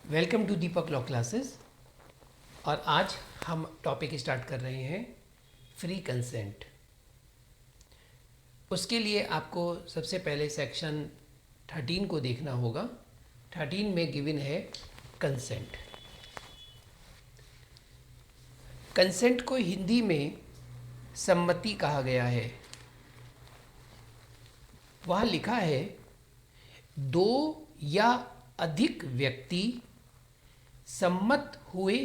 Welcome to Deepak law classes. और आज हम टॉपिक स्टार्ट कर रहे हैं फ्री कंसेंट। उसके लिए आपको सबसे पहले सेक्शन 13 को देखना होगा। 13 में गिवन है कंसेंट। कंसेंट को हिंदी में सम्मति कहा गया है। वहाँ लिखा है, दो या अधिक व्यक्ति सम्मत हुए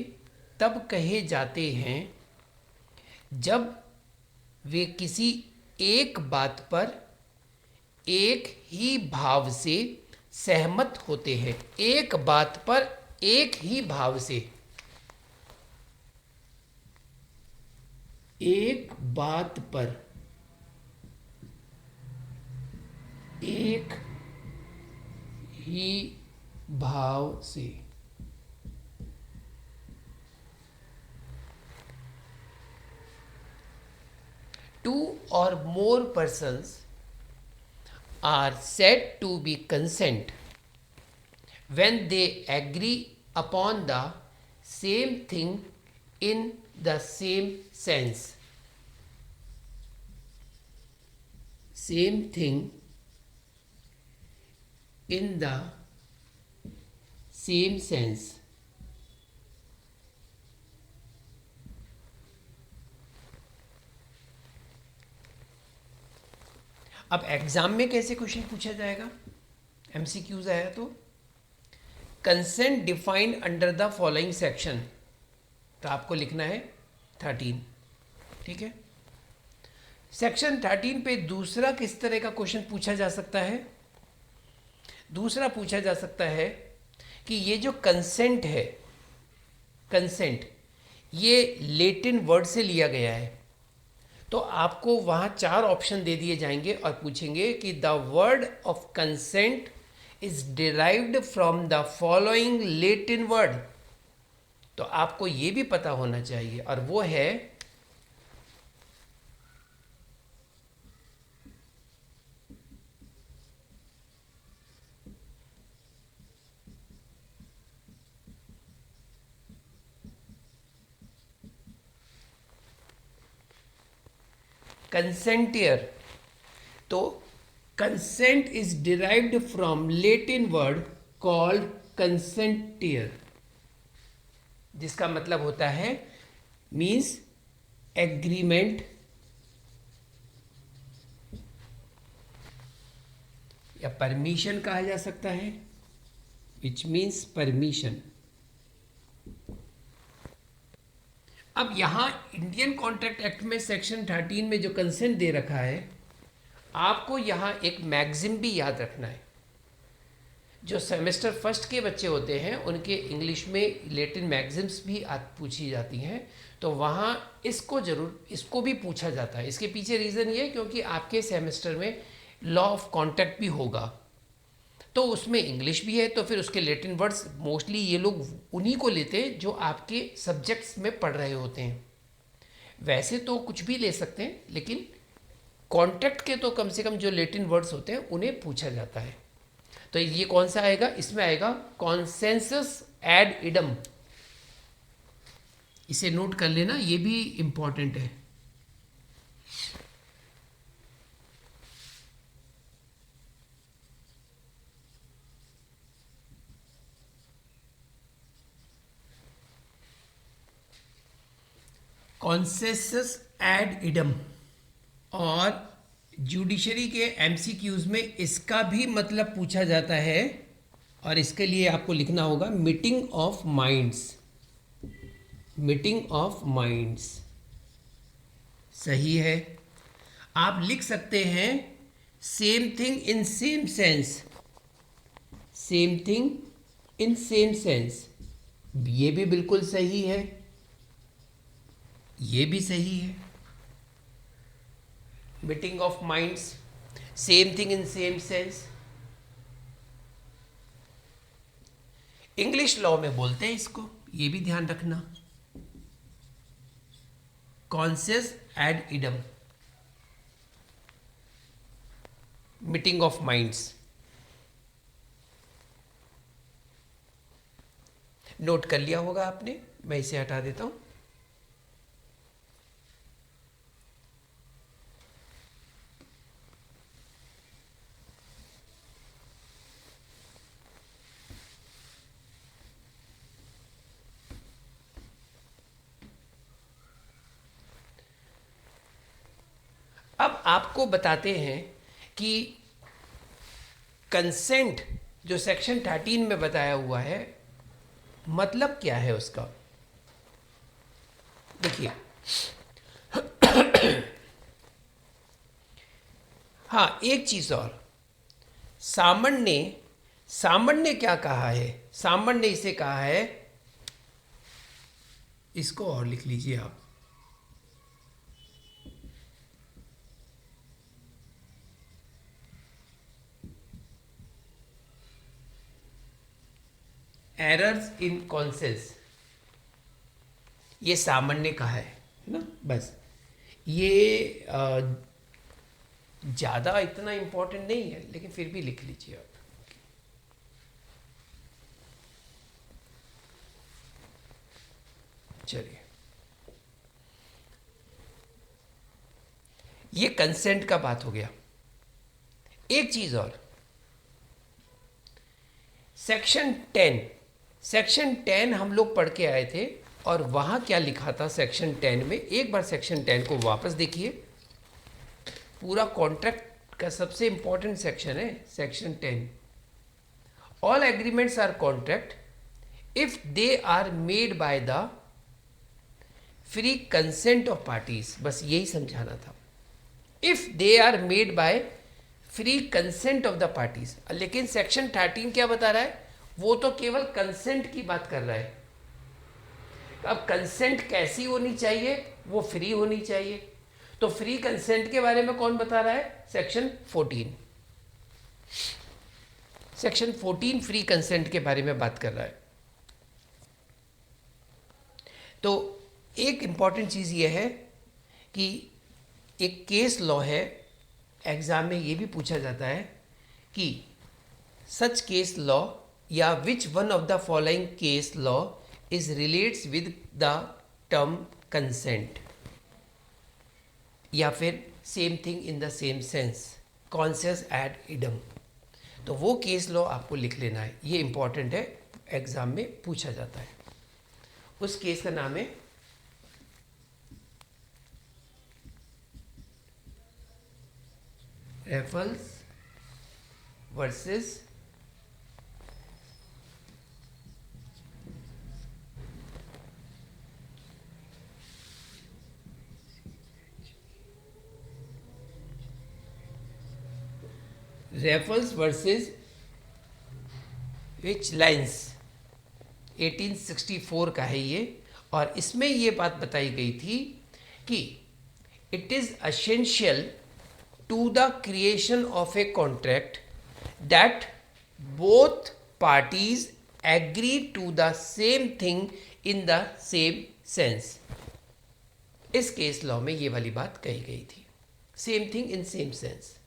तब कहे जाते हैं जब वे किसी एक बात पर एक ही भाव से सहमत होते हैं। एक बात पर एक ही भाव से, एक बात पर एक ही भाव से। Two or more persons are said to be consent when they agree upon the same thing in the same sense. Same thing in the same sense. अब एग्जाम में कैसे क्वेश्चन पूछा जाएगा? एमसीक्यूज आया तो consent defined under the following section, तो आपको लिखना है 13। ठीक है। सेक्शन 13 पे दूसरा किस तरह का क्वेश्चन पूछा जा सकता है? दूसरा पूछा जा सकता है कि ये जो कंसेंट है, कंसेंट ये लैटिन वर्ड से लिया गया है। तो आपको वहाँ 4 ऑप्शन दे दिए जाएंगे और पूछेंगे कि the word of consent is derived from the following Latin word. तो आपको ये भी पता होना चाहिए, और वो है कंसेंटियर। तो consent is derived from Latin word called कंसेंटियर, जिसका मतलब होता है मीन्स एग्रीमेंट या परमिशन कहा जा सकता है, विच मीन्स परमिशन। अब यहाँ इंडियन कॉन्ट्रैक्ट एक्ट में सेक्शन 13 में जो कंसेंट दे रखा है, आपको यहाँ एक मैगजिम भी याद रखना है। जो सेमेस्टर फर्स्ट के बच्चे होते हैं उनके इंग्लिश में लैटिन मैगजिम्स भी पूछी जाती हैं, तो वहाँ इसको भी पूछा जाता है। इसके पीछे रीज़न ये क्योंकि आपके सेमेस्टर में लॉ ऑफ कॉन्ट्रैक्ट भी होगा, तो उसमें इंग्लिश भी है, तो फिर उसके लैटिन वर्ड्स मोस्टली ये लोग उन्हीं को लेते हैं जो आपके सब्जेक्ट्स में पढ़ रहे होते हैं। वैसे तो कुछ भी ले सकते हैं, लेकिन कॉन्ट्रैक्ट के तो कम से कम जो लैटिन वर्ड्स होते हैं उन्हें पूछा जाता है। तो ये कौन सा आएगा? इसमें आएगा कॉन्सेंसस एड इडम। इसे नोट कर लेना, ये भी इंपॉर्टेंट है। कॉन्सेंसस एड इडम, और जुडिशरी के एमसीक्यूज में इसका भी मतलब पूछा जाता है, और इसके लिए आपको लिखना होगा meeting of minds. Meeting of minds सही है। आप लिख सकते हैं same thing in same sense. Same thing in same sense, ये भी बिल्कुल सही है, ये भी सही है। Meeting of minds, same thing in same sense, English law में बोलते हैं इसको, ये भी ध्यान रखना। कॉन्सेस एड इडम, मीटिंग ऑफ माइंड्स। नोट कर लिया होगा आपने, मैं इसे हटा देता हूँ। अब आपको बताते हैं कि कंसेंट जो सेक्शन 13 में बताया हुआ है, मतलब क्या है उसका। देखिए, हाँ एक चीज और, सामण ने क्या कहा है, सामण ने इसे कहा है, इसको और लिख लीजिए आप, एरर्स इन कॉन्सेंस, ये सामण ने कहा है ना। बस ये ज़्यादा इतना इम्पोर्टेंट नहीं है, लेकिन फिर भी लिख लीजिए आप। चलिए, ये कंसेंट का बात हो गया। एक चीज़ और, सेक्शन 10 हम लोग पढ़ के आए थे, और वहाँ क्या लिखा था सेक्शन 10 में, एक बार सेक्शन 10 को वापस देखिए। पूरा कॉन्ट्रैक्ट का सबसे इंपॉर्टेंट सेक्शन है section 10। All agreements are contract if they are made by the free consent of parties, बस यही समझाना था। If they are made by free consent of the parties. लेकिन सेक्शन 13 क्या बता रहा है, वो तो केवल कंसेंट की बात कर रहा है। अब कंसेंट कैसी होनी चाहिए, वो फ्री होनी चाहिए। तो फ्री कंसेंट के बारे में कौन बता रहा है, सेक्शन 14। सेक्शन 14 फ्री कंसेंट के बारे में बात कर रहा है। तो एक इंपॉर्टेंट चीज़ ये है कि एक केस लॉ है, एग्जाम में ये भी पूछा जाता है कि सच केस लॉ या which one of the following case law is relates with the term consent, या फिर same thing in the same sense, कॉन्सेस एड इडम। तो वो केस लॉ आपको लिख लेना है, ये इंपॉर्टेंट है, एग्जाम में पूछा जाता है। उस केस का नाम है रेफल्स वर्सेस विच लाइन्स, 1864 का है ये। और इसमें ये बात बताई गई थी कि it is essential to the creation of a contract that both parties agree to the same thing in the same sense. इस केस लॉ में ये वाली बात कही गई थी, same thing in same sense.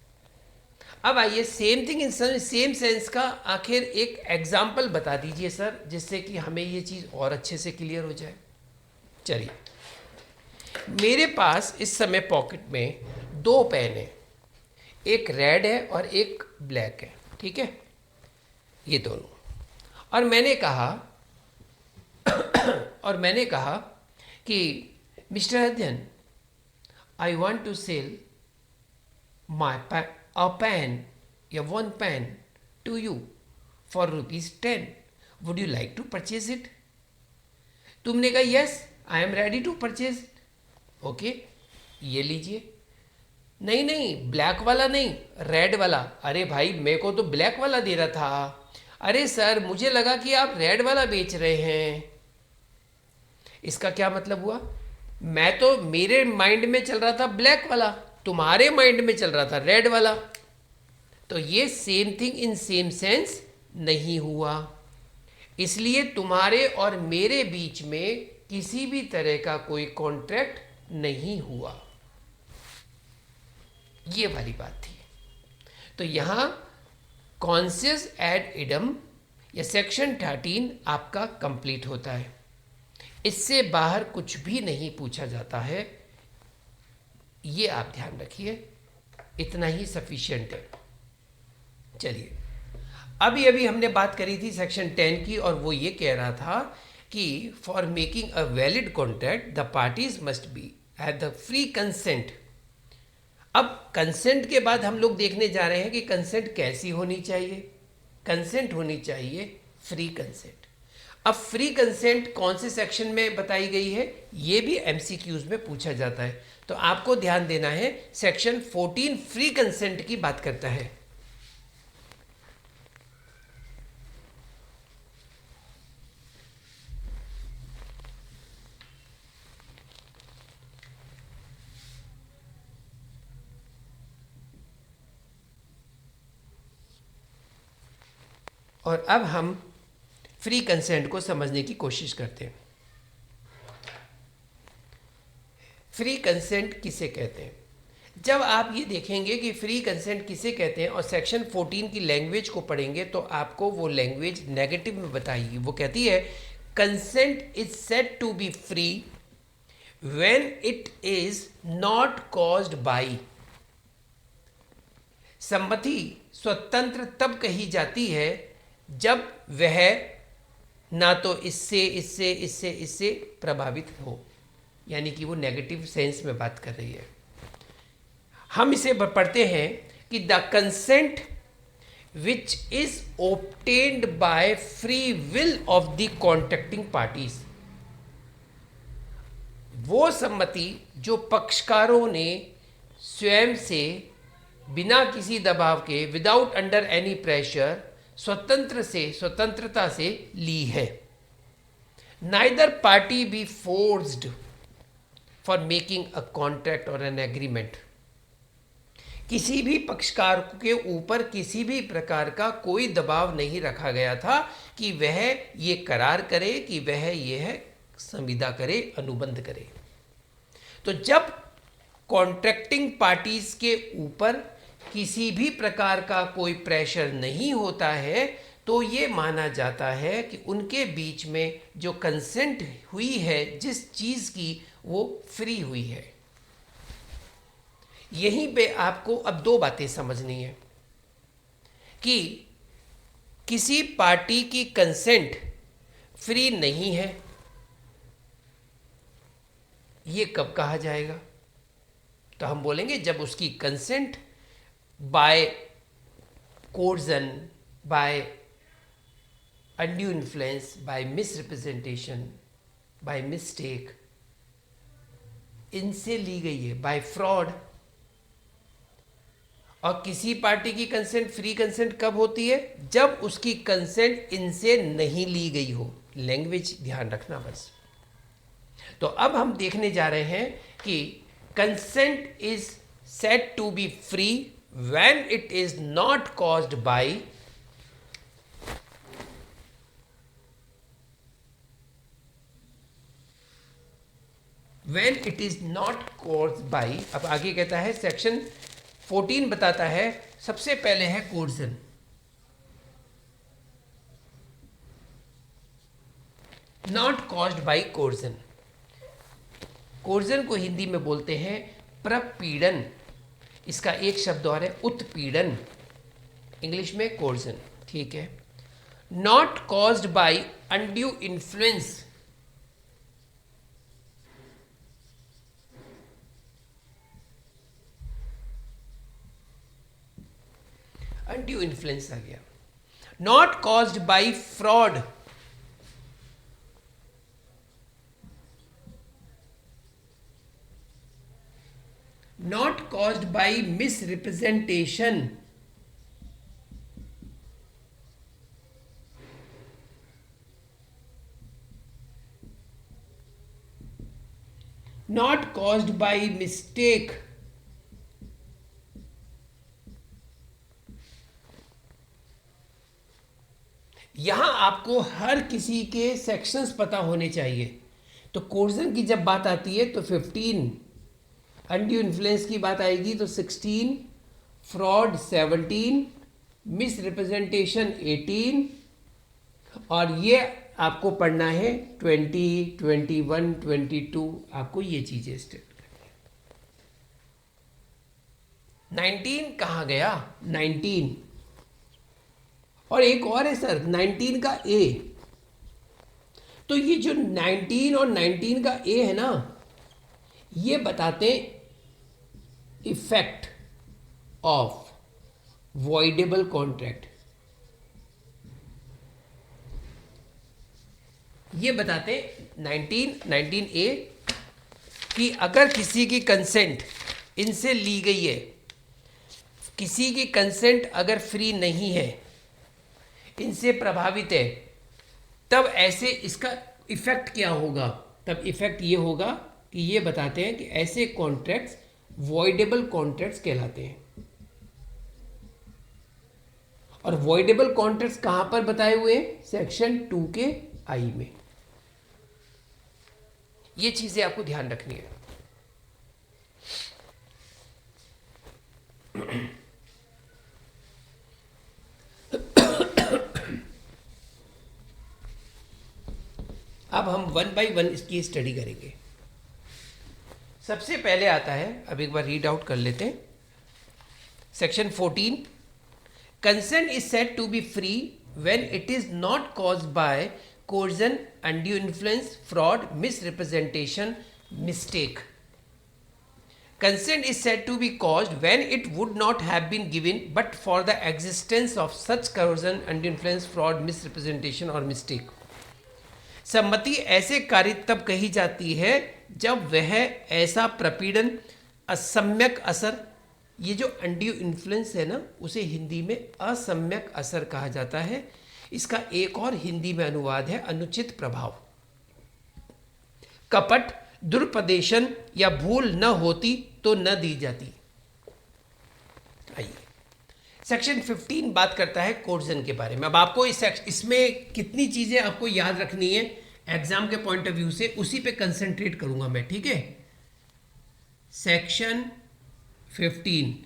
अब आइए, same thing in same sense का आखिर एक एग्जाम्पल बता दीजिए सर, जिससे कि हमें ये चीज़ और अच्छे से क्लियर हो जाए। चलिए, मेरे पास इस समय पॉकेट में दो पेन है, एक रेड है और एक ब्लैक है, ठीक है, ये दोनों। और मैंने कहा कि mister Adhyayan, I want to sell my a pen, या one pen to you for ₹10. Would you like to purchase it? तुमने कहा yes, I am ready to purchase it. Okay, ये लीजिए। नहीं नहीं, ब्लैक वाला नहीं, रेड वाला। अरे भाई, मेरे को तो ब्लैक वाला दे रहा था। अरे सर, मुझे लगा कि आप रेड वाला बेच रहे हैं। इसका क्या मतलब हुआ, मैं तो, मेरे माइंड में चल रहा था ब्लैक वाला, तुम्हारे माइंड में चल रहा था रेड वाला। तो ये same thing in same sense नहीं हुआ, इसलिए तुम्हारे और मेरे बीच में किसी भी तरह का कोई कॉन्ट्रैक्ट नहीं हुआ। ये वाली बात थी। तो यहां कॉन्सियस एड इडम ये सेक्शन 13 आपका कंप्लीट होता है। इससे बाहर कुछ भी नहीं पूछा जाता है, ये आप ध्यान रखिए, इतना ही सफिशिएंट है। चलिए, अभी अभी हमने बात करी थी सेक्शन 10 की, और वो ये कह रहा था कि for making a valid contract the parties must be have the free consent. अब कंसेंट के बाद हम लोग देखने जा रहे हैं कि कंसेंट कैसी होनी चाहिए। कंसेंट होनी चाहिए फ्री कंसेंट। अब फ्री कंसेंट कौन से सेक्शन में बताई गई है, ये भी एमसीक्यूज में पूछा जाता है, तो आपको ध्यान देना है। सेक्शन 14 फ्री कंसेंट की बात करता है। और अब हम फ्री कंसेंट को समझने की कोशिश करते हैं। फ्री कंसेंट किसे कहते हैं? जब आप ये देखेंगे कि फ्री कंसेंट किसे कहते हैं और सेक्शन 14 की लैंग्वेज को पढ़ेंगे, तो आपको वो लैंग्वेज नेगेटिव में बताएगी। वो कहती है consent is said to be free when it is not caused by. सम्मति स्वतंत्र तब कही जाती है जब वह ना तो इससे प्रभावित हो, यानी कि वो नेगेटिव सेंस में बात कर रही है। हम इसे पढ़ते हैं कि the consent which is obtained by free will of the contracting parties. वो सम्मति जो पक्षकारों ने स्वयं से बिना किसी दबाव के, विदाउट अंडर एनी प्रेशर, स्वतंत्रता से ली है। Neither party be forced for making a contract और एन एग्रीमेंट। किसी भी पक्षकार के ऊपर किसी भी प्रकार का कोई दबाव नहीं रखा गया था कि वह ये करार करे, कि वह यह संविदा करे, अनुबंध करे। तो जब कॉन्ट्रैक्टिंग पार्टीज के ऊपर किसी भी प्रकार का कोई प्रेशर नहीं होता है, तो ये माना जाता है कि उनके बीच में जो कंसेंट हुई है जिस चीज़ की, वो फ्री हुई है। यहीं पे आपको अब दो बातें समझनी है कि किसी पार्टी की कंसेंट फ्री नहीं है, ये कब कहा जाएगा? तो हम बोलेंगे जब उसकी consent by coercion, by undue influence, by misrepresentation, by mistake, इनसे ली गई है, बाय फ्रॉड। और किसी पार्टी की कंसेंट, फ्री कंसेंट कब होती है? जब उसकी कंसेंट इनसे नहीं ली गई हो। लैंग्वेज ध्यान रखना बस। तो अब हम देखने जा रहे हैं कि consent is said to be free when it is not caused by अब आगे कहता है सेक्शन 14 बताता है, सबसे पहले है coercion. Not caused bye coercion. Coercion को हिंदी में बोलते हैं प्रपीड़न। इसका एक शब्द और है उत्पीड़न, इंग्लिश में कोर्जन। ठीक है। Not caused by undue influence. Undue influence आ गया। Not caused by fraud. Not caused by misrepresentation. Not caused by mistake. यहां आपको हर किसी के सेक्शंस पता होने चाहिए। तो कोर्जन की जब बात आती है तो 15, अनड्यू इन्फ्लुएंस की बात आएगी तो 16, फ्रॉड 17, मिस रिप्रेजेंटेशन 18, और ये आपको पढ़ना है 20, 21, 22, आपको ये चीजें स्टार्ट करनी है। 19 कहाँ गया? 19 और एक और है सर 19 का ए। तो ये जो 19 और 19 का ए है ना, ये बताते इफेक्ट ऑफ वॉइडेबल कॉन्ट्रैक्ट। ये बताते 19 ए कि अगर किसी की कंसेंट इनसे ली गई है, किसी की कंसेंट अगर फ्री नहीं है, इनसे प्रभावित है, तब ऐसे इसका इफेक्ट क्या होगा? तब इफेक्ट ये होगा कि ये बताते हैं कि ऐसे कॉन्ट्रैक्ट्स वॉइडेबल कॉन्ट्रैक्ट्स कहलाते हैं। और वॉइडेबल कॉन्ट्रैक्ट्स कहां पर बताए हुए हैं? सेक्शन 2 के आई में। ये चीजें आपको ध्यान रखनी है। अब हम 1 बाय 1 इसकी स्टडी करेंगे। सबसे पहले आता है, अब एक बार रीड आउट कर लेते हैं, section 14, consent is said to be free when it is not caused by coercion, undue influence, fraud, misrepresentation, mistake. Consent is said to be caused when it would not have been given but for the existence of such coercion, undue influence, fraud, misrepresentation or mistake. सम्मति ऐसे कार्य तब कही जाती है जब वह ऐसा प्रपीड़न, असम्यक असर, ये जो अनड्यू इन्फ्लुएंस है ना, उसे हिंदी में असम्यक असर कहा जाता है। इसका एक और हिंदी में अनुवाद है अनुचित प्रभाव। कपट, दुरुपदेशन या भूल न होती तो न दी जाती। आइए, सेक्शन 15 बात करता है कोर्जन के बारे में। अब आपको इसमें कितनी चीजें आपको याद रखनी है एग्जाम के पॉइंट ऑफ व्यू से, उसी पे कंसंट्रेट करूंगा मैं, ठीक है। सेक्शन 15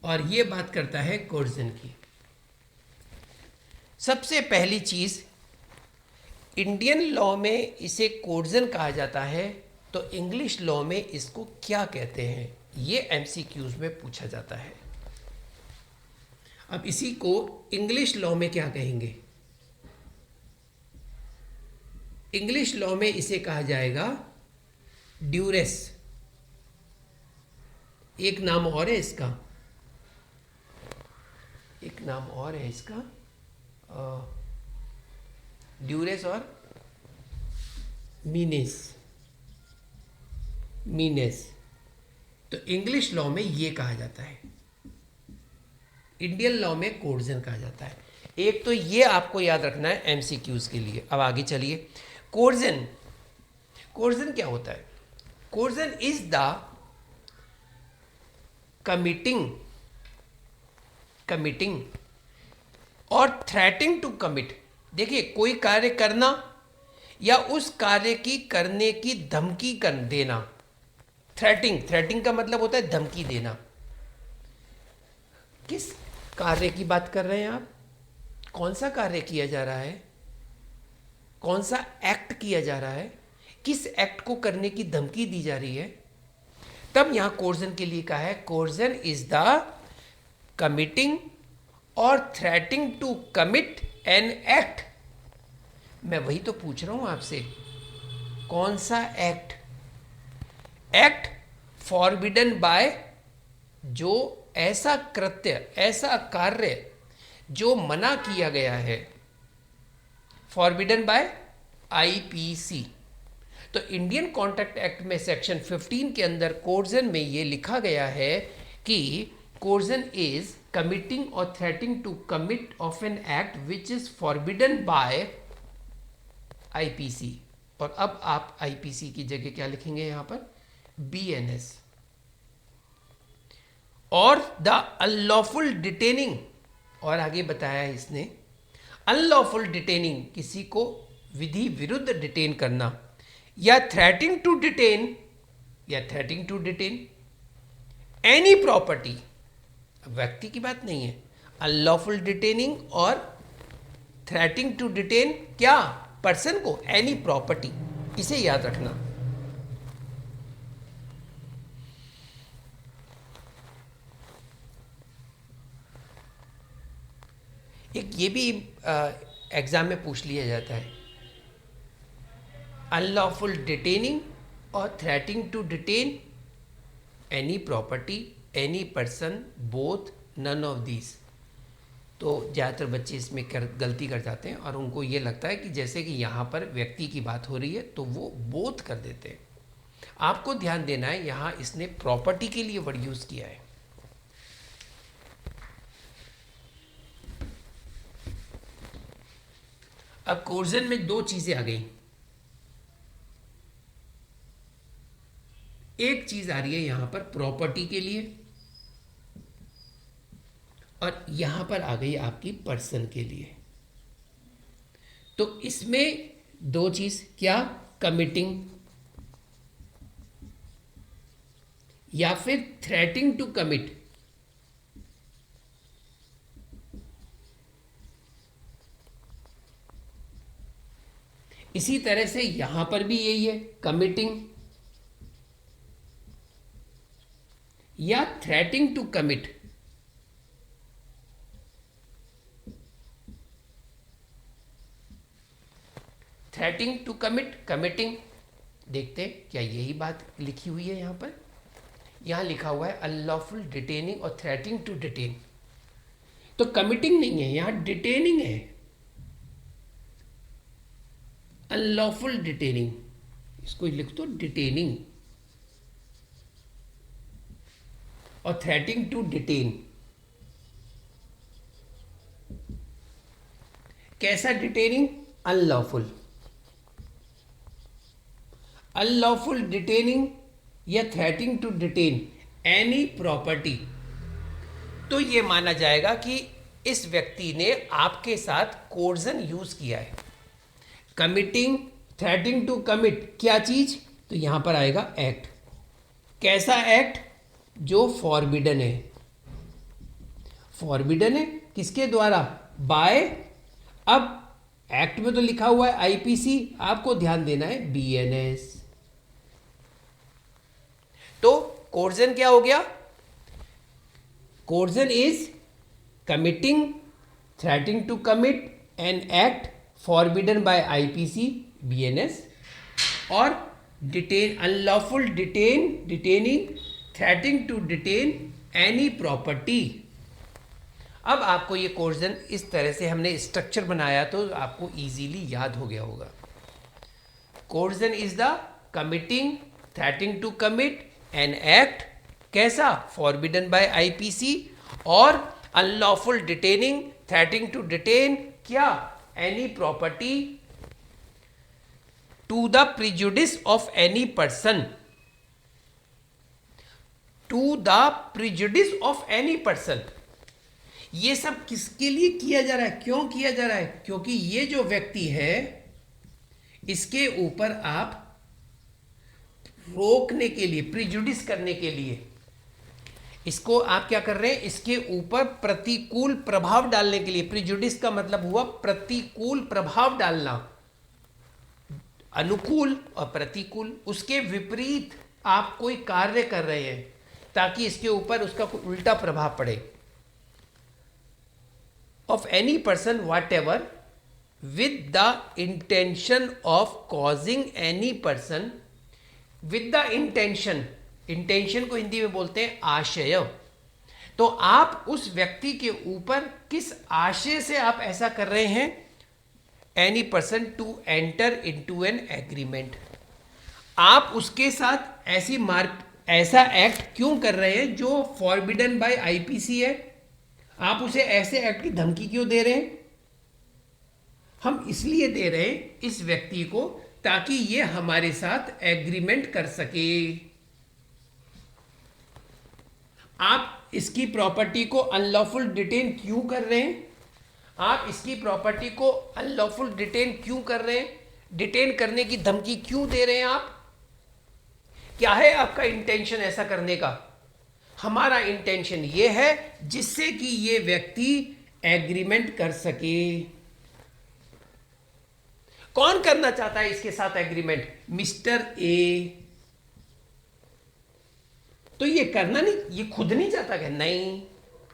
और ये बात करता है कोर्जन की। सबसे पहली चीज, इंडियन लॉ में इसे कोर्जन कहा जाता है, तो इंग्लिश लॉ में इसको क्या कहते हैं, ये एमसीक्यूज में पूछा जाता है। अब इसी को इंग्लिश लॉ में क्या कहेंगे? इंग्लिश लॉ में इसे कहा जाएगा ड्यूरेस। एक नाम और है इसका, एक नाम और है इसका, ड्यूरेस और मीनेस। तो इंग्लिश लॉ में ये कहा जाता है, इंडियन लॉ में कोर्जन कहा जाता है। एक तो ये आपको याद रखना है एमसीक्यूज के लिए। अब आगे चलिए, कोर्जन क्या होता है? कोर्जन इज द कमिटिंग और थ्रेटिंग टू कमिट। देखिए, कोई कार्य करना या उस कार्य की करने की धमकी कर देना। थ्रेटिंग का मतलब होता है धमकी देना। किस कार्य की बात कर रहे हैं आप? कौन सा कार्य किया जा रहा है? कौन सा एक्ट किया जा रहा है? किस एक्ट को करने की धमकी दी जा रही है? तब यहां कोर्जन के लिए कहा है, कोर्जन इज द कमिटिंग और threatening to commit an act. मैं वही तो पूछ रहा हूं आपसे, कौन सा एक्ट? एक्ट फॉरबिडन बाय, जो ऐसा कृत्य, ऐसा कार्य जो मना किया गया है, फॉरबिडन बाय आईपीसी। तो इंडियन कॉन्ट्रैक्ट एक्ट में सेक्शन 15 के अंदर कोर्जन में ये लिखा गया है कि कोर्जन इज कमिटिंग और threatening to commit of an act which is forbidden by IPC. और अब आप आईपीसी की जगह क्या लिखेंगे यहां पर? बीएनएस। और द अनलॉफुल डिटेनिंग, और आगे बताया है इसने, अनलॉफुल डिटेनिंग, किसी को विधि विरुद्ध डिटेन करना, या threatening to detain any property, व्यक्ति की बात नहीं है, अनलॉफुल डिटेनिंग और थ्रेटिंग टू डिटेन क्या, पर्सन को, एनी प्रॉपर्टी, इसे याद रखना। एक ये भी एग्जाम में पूछ लिया जाता है, अनलॉफुल डिटेनिंग और threatening to detain any property, any person, both, none of these. तो ज़्यादातर बच्चे इसमें गलती कर जाते हैं और उनको ये लगता है कि जैसे कि यहाँ पर व्यक्ति की बात हो रही है तो वो बोथ कर देते हैं। आपको ध्यान देना है, यहाँ इसने प्रॉपर्टी के लिए वर्ड यूज़ किया है। अब कोर्जन में दो चीज़ें आ गई। एक चीज़ आ रही है यहाँ पर प्रॉपर्टी के लिए और यहाँ पर आ गई आपकी पर्सन के लिए। तो इसमें दो चीज़ क्या, कमिटिंग या फिर थ्रेटिंग टू कमिट। इसी तरह से यहां पर भी यही है, कमिटिंग या threatening to commit. Threatening to commit, committing, देखते हैं क्या यही बात लिखी हुई है। यहां पर यहां लिखा हुआ है अनलॉफुल डिटेनिंग और थ्रेटिंग टू डिटेन। तो कमिटिंग नहीं है, यहां डिटेनिंग है, अनलॉफुल डिटेनिंग, इसको लिख दो डिटेनिंग, और थ्रेटिंग टू डिटेन। कैसा डिटेनिंग, अनलॉफुल। अनलॉफुल डिटेनिंग या threatening to detain any property. तो ये माना जाएगा कि इस व्यक्ति ने आपके साथ कोर्जन यूज किया है। कमिटिंग, थ्रेटिंग टू कमिट, क्या चीज, तो यहां पर आएगा एक्ट। कैसा एक्ट, जो फॉरबिडन है। फॉरबिडन है किसके द्वारा, बाय। अब एक्ट में तो लिखा हुआ है आईपीसी, आपको ध्यान देना है बीएनएस। तो कोर्जन क्या हो गया, coercion is committing, threatening to commit an act forbidden by IPC BNS, और detain, unlawful detain, detaining, threatening to detain any property. अब आपको ये कोर्जन इस तरह से हमने स्ट्रक्चर बनाया तो आपको इजीली याद हो गया होगा। Coercion is the committing, threatening to commit an act, कैसा, फॉरबिडन बाय आईपीसी, और unlawful detaining, threatening to detain क्या, any property to the prejudice of any person, to the prejudice of any person. ये सब किसके लिए किया जा रहा है, क्यों किया जा रहा है, क्योंकि ये जो व्यक्ति है इसके ऊपर आप रोकने के लिए, प्रिजुडिस करने के लिए, इसको आप क्या कर रहे हैं, इसके ऊपर प्रतिकूल प्रभाव डालने के लिए। प्रिजुडिस का मतलब हुआ प्रतिकूल प्रभाव डालना, अनुकूल और प्रतिकूल, उसके विपरीत आप कोई कार्य कर रहे हैं ताकि इसके ऊपर उसका कोई उल्टा प्रभाव पड़े। Of any person what ever with the intention of causing any person, with the intention, intention को हिंदी में बोलते हैं आशय। तो आप उस व्यक्ति के ऊपर किस आशय से आप ऐसा कर रहे हैं, any person to enter into an agreement. आप उसके साथ ऐसा एक्ट क्यों कर रहे हैं जो फॉरबिडन बाय आईपीसी है, आप उसे ऐसे एक्ट की धमकी क्यों दे रहे हैं। हम इसलिए दे रहे हैं इस व्यक्ति को ताकि ये हमारे साथ एग्रीमेंट कर सके। आप इसकी प्रॉपर्टी को अनलॉफुल डिटेन क्यों कर रहे हैं, आप इसकी प्रॉपर्टी को अनलॉफुल डिटेन क्यों कर रहे हैं, डिटेन करने की धमकी क्यों दे रहे हैं आप, क्या है आपका इंटेंशन ऐसा करने का। हमारा इंटेंशन ये है जिससे कि ये व्यक्ति एग्रीमेंट कर सके। कौन करना चाहता है इसके साथ एग्रीमेंट? Mister A. तो ये करना नहीं, ये खुद नहीं चाहता कि नहीं,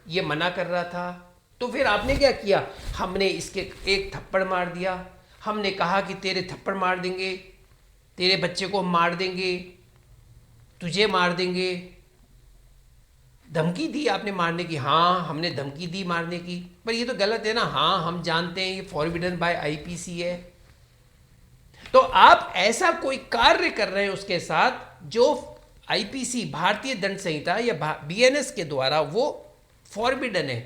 ये मना कर रहा था। तो फिर आपने क्या किया? हमने इसके एक थप्पड़ मार दिया। हमने कहा कि तेरे थप्पड़ मार देंगे, तेरे बच्चे को मार देंगे, तुझे मार देंगे। धमकी दी आपने मारने की। हाँ, हमने धमकी दी मारने की, पर ये तो गलत है ना। हाँ, हम जानते हैं ये फॉरबिडन बाय आईपीसी है। तो आप ऐसा कोई कार्य कर रहे हैं उसके साथ जो आईपीसी, भारतीय दंड संहिता या बीएनएस के द्वारा वो फॉरबिडन है।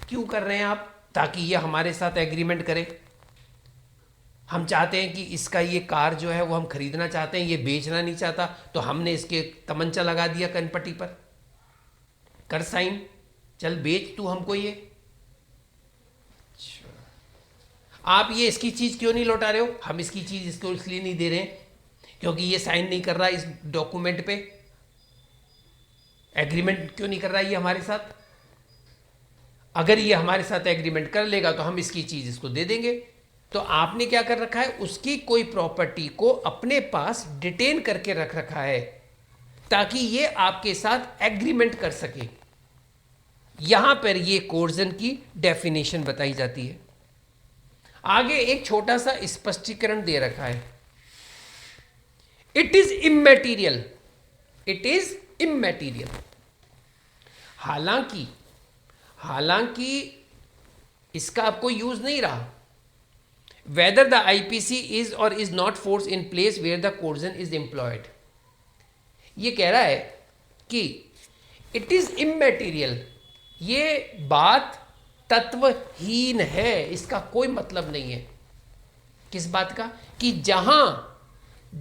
क्यों कर रहे हैं आप? ताकि ये हमारे साथ एग्रीमेंट करे। हम चाहते हैं कि इसका ये कार जो है वो हम खरीदना चाहते हैं, ये बेचना नहीं चाहता, तो हमने इसके तमंचा लगा दिया कनपट्टी पर, कर साइन, चल बेच तू हमको ये। आप ये इसकी चीज क्यों नहीं लौटा रहे हो? हम इसकी चीज इसको इसलिए नहीं दे रहे हैं क्योंकि ये साइन नहीं कर रहा इस डॉक्यूमेंट पे, एग्रीमेंट क्यों नहीं कर रहा ये हमारे साथ। अगर ये हमारे साथ एग्रीमेंट कर लेगा तो हम इसकी चीज इसको दे देंगे। तो आपने क्या कर रखा है? उसकी कोई प्रॉपर्टी को अपने पास डिटेन करके रख रखा है ताकि ये आपके साथ एग्रीमेंट कर सके। यहां पर ये कोर्जन की डेफिनेशन बताई जाती है। आगे एक छोटा सा स्पष्टीकरण दे रखा है। It is immaterial, it is immaterial. हालांकि इसका आपको यूज नहीं रहा। Whether the IPC is or is not force in place where the coercion is employed. ये कह रहा है कि इट इज इमैटीरियल, ये बात तत्वहीन है, इसका कोई मतलब नहीं है। किस बात का? कि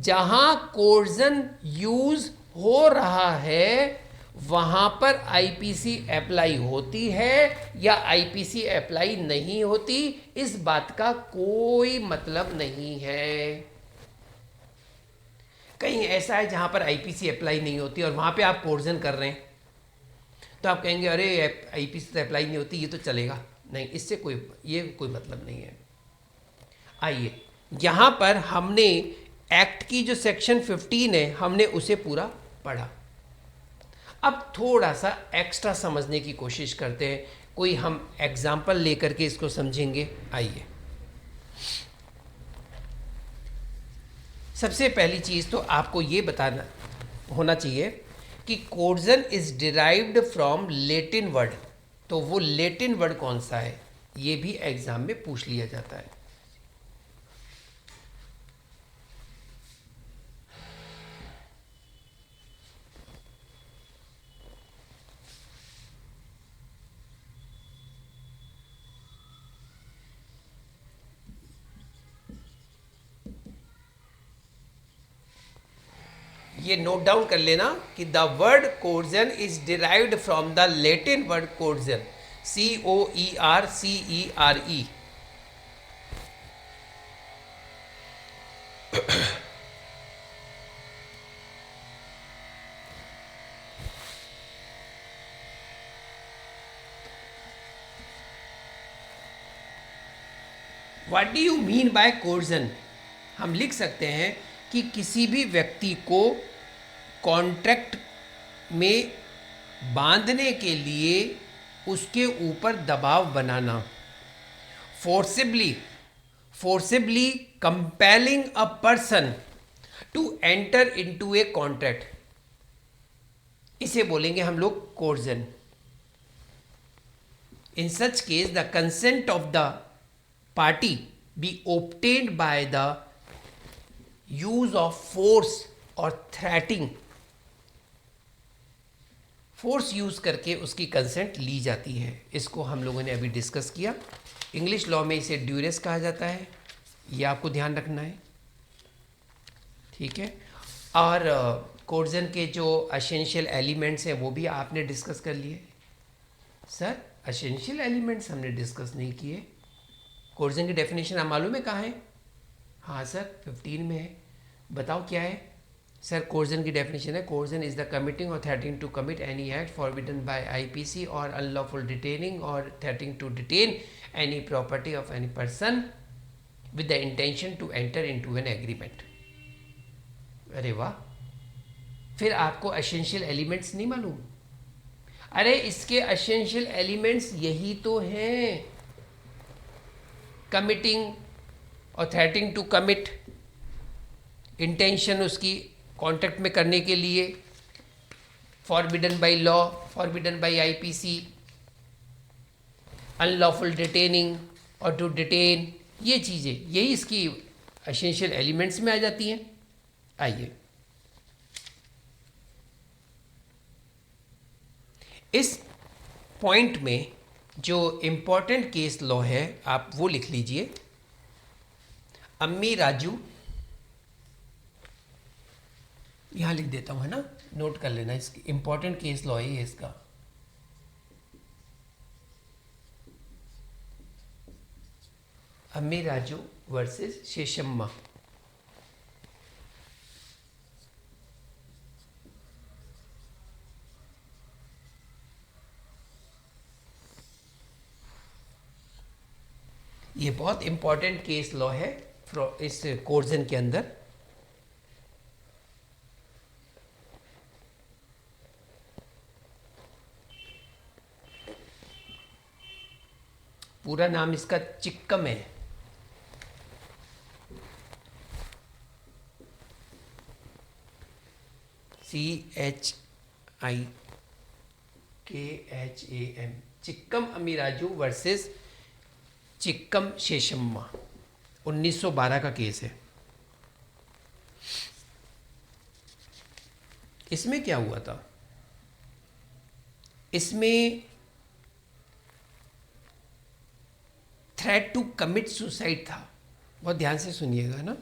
जहां कोर्जन यूज हो रहा है वहां पर आईपीसी अप्लाई होती है या आईपीसी अप्लाई नहीं होती, इस बात का कोई मतलब नहीं है। कहीं ऐसा है जहां पर आईपीसी अप्लाई नहीं होती और वहां पे आप कोर्जन कर रहे हैं, तो आप कहेंगे अरे आईपीसी तो अप्लाई नहीं होती, ये तो चलेगा नहीं, इससे कोई मतलब नहीं है। आइए, यहां पर हमने एक्ट की जो सेक्शन 15 है हमने उसे पूरा पढ़ा। अब थोड़ा सा एक्स्ट्रा समझने की कोशिश करते हैं, कोई हम एग्जाम्पल लेकर के इसको समझेंगे। आइए, सबसे पहली चीज़ तो आपको ये बताना होना चाहिए कि coercion is derived from Latin word. तो वो लैटिन वर्ड कौन सा है, ये भी एग्जाम में पूछ लिया जाता है। ये नोट डाउन कर लेना कि the word coercion is derived from the Latin word coercion, COERCERE। What do you mean by coercion? हम लिख सकते हैं कि किसी भी व्यक्ति को कॉन्ट्रैक्ट में बांधने के लिए उसके ऊपर दबाव बनाना, forcibly compelling a person to enter into a contract, इसे बोलेंगे हम लोग coercion. In such case the consent of the party be obtained by the use of force और थ्रेटिंग। फोर्स यूज करके उसकी कंसेंट ली जाती है। इसको हम लोगों ने अभी डिस्कस किया। इंग्लिश लॉ में इसे ड्यूरेस कहा जाता है, ये आपको ध्यान रखना है, ठीक है। और कोर्जन के जो एसेंशियल एलिमेंट्स हैं वो भी आपने डिस्कस कर लिए। सर एसेंशियल एलिमेंट्स हमने डिस्कस नहीं किए। कोर्जन की डेफिनेशन आप मालूम है कहाँ है? हाँ सर 15 में है, बताओ क्या है? सर कोर्जन की डेफिनेशन है, कोर्जन इज द कमिटिंग और threatening to commit any act forbidden by IPC और अनलॉफुल डिटेनिंग और threatening to detain any property of any person with the intention to enter into an agreement. अरे वाह, फिर आपको essential elements नहीं मालूम? अरे इसके एसेंशियल एलिमेंट्स यही तो हैं, कमिटिंग और थ्रेटनिंग टू कमिट, इंटेंशन उसकी कॉन्ट्रैक्ट में करने के लिए, forbidden by law, forbidden by IPC, unlawful detaining और टू डिटेन, ये चीज़ें यही इसकी एसेंशियल एलिमेंट्स में आ जाती हैं। आइए इस पॉइंट में जो इम्पोर्टेंट केस लॉ है आप वो लिख लीजिए। अम्मी राजू, यहाँ लिख देता हूँ, है ना, नोट कर लेना, इसकी इम्पोर्टेंट केस लॉ है ये इसका। अम्मी राजू वर्सेस शेषम्मा। ये बहुत इम्पोर्टेंट केस लॉ है इस कोर्जन के अंदर। पूरा नाम इसका चिक्कम है। CHIKHAM, चिक्कम अमीराजू वर्सेस चिक्कम शेषम्मा, 1912 का केस है। इसमें क्या हुआ था? इसमें थ्रेट टू कमिट सुसाइड था। बहुत ध्यान से सुनिएगा ना,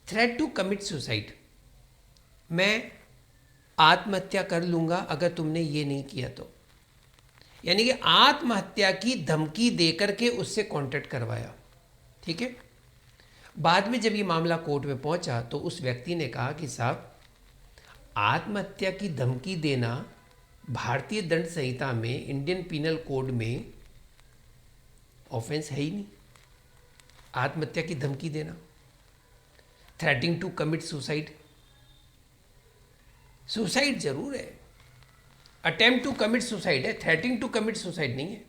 थ्रेट टू कमिट सुसाइड, मैं आत्महत्या कर लूंगा अगर तुमने ये नहीं किया तो, यानी कि आत्महत्या की धमकी देकर के उससे कॉन्ट्रैक्ट करवाया। ठीक है, बाद में जब ये मामला कोर्ट में पहुंचा तो उस व्यक्ति ने कहा कि साहब, आत्महत्या की धमकी देना भारतीय दंड संहिता में, इंडियन पीनल कोड में ऑफेंस है ही नहीं। आत्महत्या की धमकी देना, threatening to commit suicide, suicide जरूर है, अटेम्प्ट टू कमिट सुसाइड है, थ्रेटिंग टू कमिट सुसाइड नहीं है।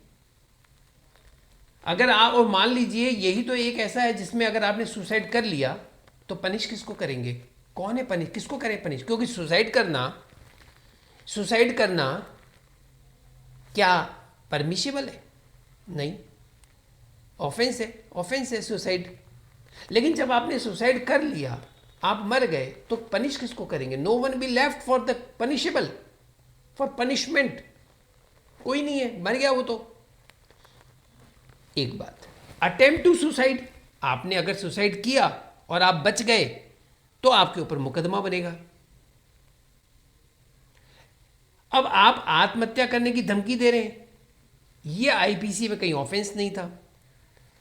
अगर आप, और मान लीजिए यही तो एक ऐसा है जिसमें अगर आपने सुसाइड कर लिया तो पनिश किसको करेंगे? कौन है पनिश, किसको करें पनिश? क्योंकि सुसाइड करना क्या परमिशिबल है? नहीं, ऑफेंस है, ऑफेंस है सुसाइड। लेकिन जब आपने सुसाइड कर लिया, आप मर गए, तो पनिश किसको करेंगे? No one be left for the punishable, for punishment, कोई नहीं है, मर गया वो तो। एक बात, अटेम्प्ट टू सुसाइड, आपने अगर सुसाइड किया और आप बच गए तो आपके ऊपर मुकदमा बनेगा। अब आप आत्महत्या करने की धमकी दे रहे हैं, ये आईपीसी में कहीं ऑफेंस नहीं था।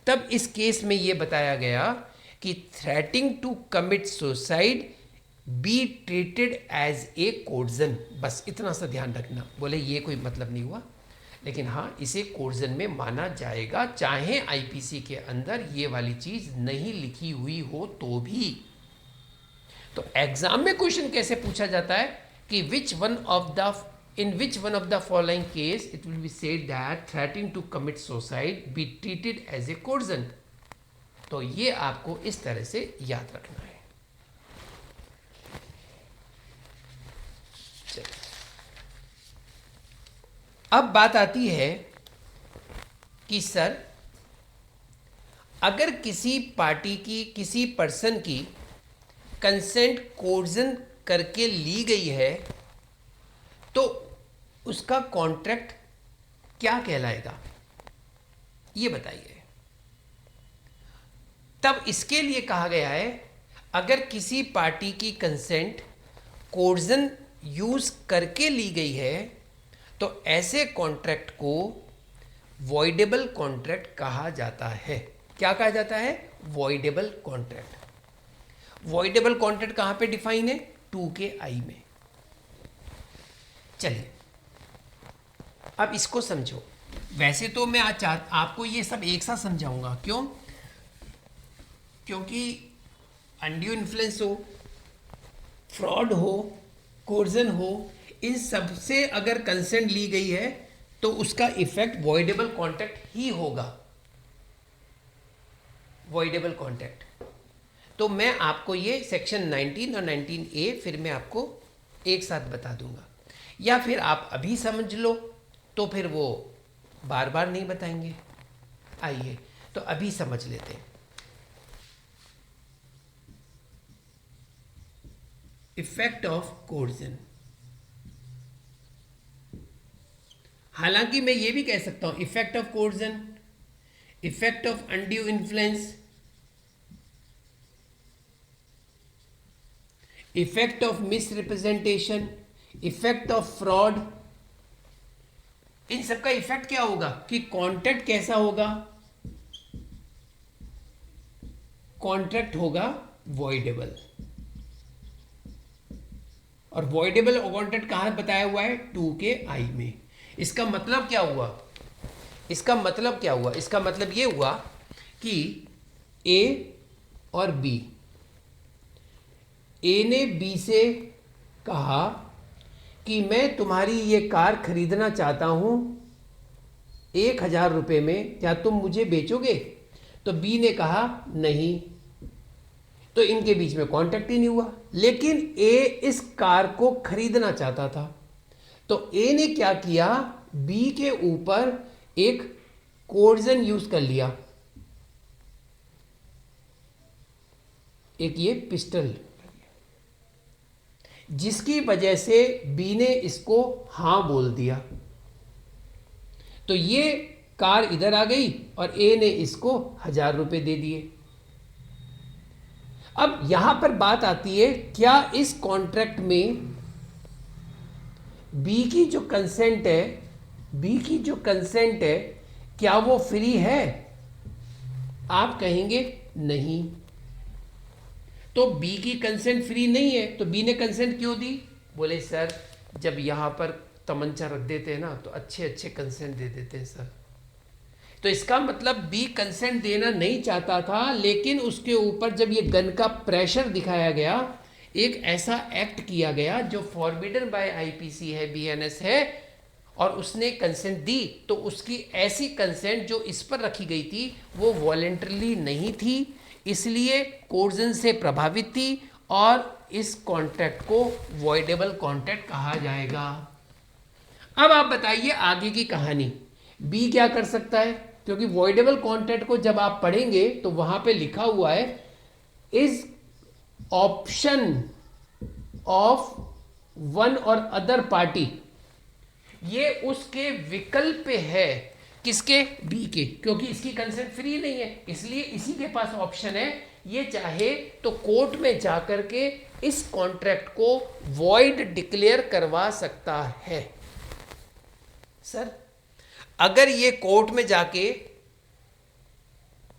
तब इस केस में यह बताया गया कि threatening to commit suicide be treated as a coercion, बस इतना सा ध्यान रखना। बोले ये कोई मतलब नहीं हुआ, लेकिन हाँ इसे कोर्जन में माना जाएगा, चाहे आईपीसी के अंदर ये वाली चीज नहीं लिखी हुई हो तो भी। तो एग्जाम में क्वेश्चन कैसे पूछा जाता है कि in which one of the following case it will be said that threatening to commit suicide be treated as a coercion। तो ये आपको इस तरह से याद रखना है। अब बात आती है कि सर, अगर किसी पार्टी की, किसी पर्सन की कंसेंट कोर्जन करके ली गई है तो उसका कॉन्ट्रैक्ट क्या कहलाएगा, ये बताइए। तब इसके लिए कहा गया है, अगर किसी पार्टी की कंसेंट कोर्जन यूज करके ली गई है तो ऐसे कॉन्ट्रैक्ट को वॉइडेबल कॉन्ट्रैक्ट कहा जाता है। क्या कहा जाता है? Voidable contract. वॉइडेबल कॉन्ट्रैक्ट कहाँ पे डिफाइन है? 2K में। चलिए अब इसको समझो। वैसे तो मैं आज आपको ये सब एक साथ समझाऊंगा। क्यों? क्योंकि अनड्यू इन्फ्लुएंस हो, फ्रॉड हो, कोर्जन हो, इन सब से अगर कंसेंट ली गई है तो उसका इफेक्ट वॉइडेबल कॉन्ट्रैक्ट ही होगा। Voidable contract. तो मैं आपको ये सेक्शन 19 और 19A फिर मैं आपको एक साथ बता दूंगा, या फिर आप अभी समझ लो तो फिर वो बार बार नहीं बताएंगे। आइए तो अभी समझ लेते हैं। Effect of coercion. हालांकि मैं ये भी कह सकता हूं effect of coercion, effect of undue influence, effect of misrepresentation, effect of fraud. इन सबका इफेक्ट क्या होगा कि कॉन्ट्रैक्ट कैसा होगा? कॉन्ट्रैक्ट होगा वॉइडेबल। और वॉइडेबल कॉन्ट्रैक्ट कहां बताया हुआ है? 2K में। इसका मतलब क्या हुआ? इसका मतलब क्या हुआ? इसका मतलब ये हुआ कि A और B, A ने B से कहा कि मैं तुम्हारी ये कार खरीदना चाहता हूं 1,000 रुपये में, क्या तुम मुझे बेचोगे? तो B ने कहा नहीं, तो इनके बीच में कॉन्ट्रैक्ट ही नहीं हुआ। लेकिन A इस कार को खरीदना चाहता था, तो A ने क्या किया? B के ऊपर एक कोर्जन यूज कर लिया, एक ये पिस्टल, जिसकी वजह से B ने इसको हां बोल दिया। तो ये कार इधर आ गई और A ने इसको 1,000 रुपये दे दिए। अब यहां पर बात आती है, क्या इस कॉन्ट्रैक्ट में B की जो कंसेंट है, B की जो कंसेंट है, क्या वो फ्री है? आप कहेंगे नहीं। तो B की कंसेंट फ्री नहीं है, तो B ने कंसेंट क्यों दी? बोले सर जब यहां पर तमंचा रख देते हैं ना तो अच्छे अच्छे कंसेंट दे देते हैं सर। तो इसका मतलब B कंसेंट देना नहीं चाहता था, लेकिन उसके ऊपर जब ये गन का प्रेशर दिखाया गया, एक ऐसा एक्ट किया गया जो फॉरबिडन बाय IPC है, BNS है, और उसने कंसेंट दी, तो उसकी ऐसी कंसेंट जो इस पर रखी गई थी वो वॉलेंटरली नहीं थी, इसलिए कोर्जन से प्रभावित थी, और इस कॉन्ट्रैक्ट को वॉइडेबल कॉन्ट्रैक्ट कहा जाएगा। अब आप बताइए आगे की कहानी। B क्या कर सकता है? क्योंकि वॉइडेबल कॉन्ट्रैक्ट को जब आप पढ़ेंगे तो वहां पे लिखा हुआ है इज ऑप्शन ऑफ वन और अदर पार्टी। ये उसके विकल्प पे है। किसके? B के, क्योंकि इसकी कंसेंट फ्री नहीं है, इसलिए इसी के पास ऑप्शन है। ये चाहे तो कोर्ट में जाकर के इस कॉन्ट्रैक्ट को वॉइड डिक्लेयर करवा सकता है। सर अगर ये कोर्ट में जाके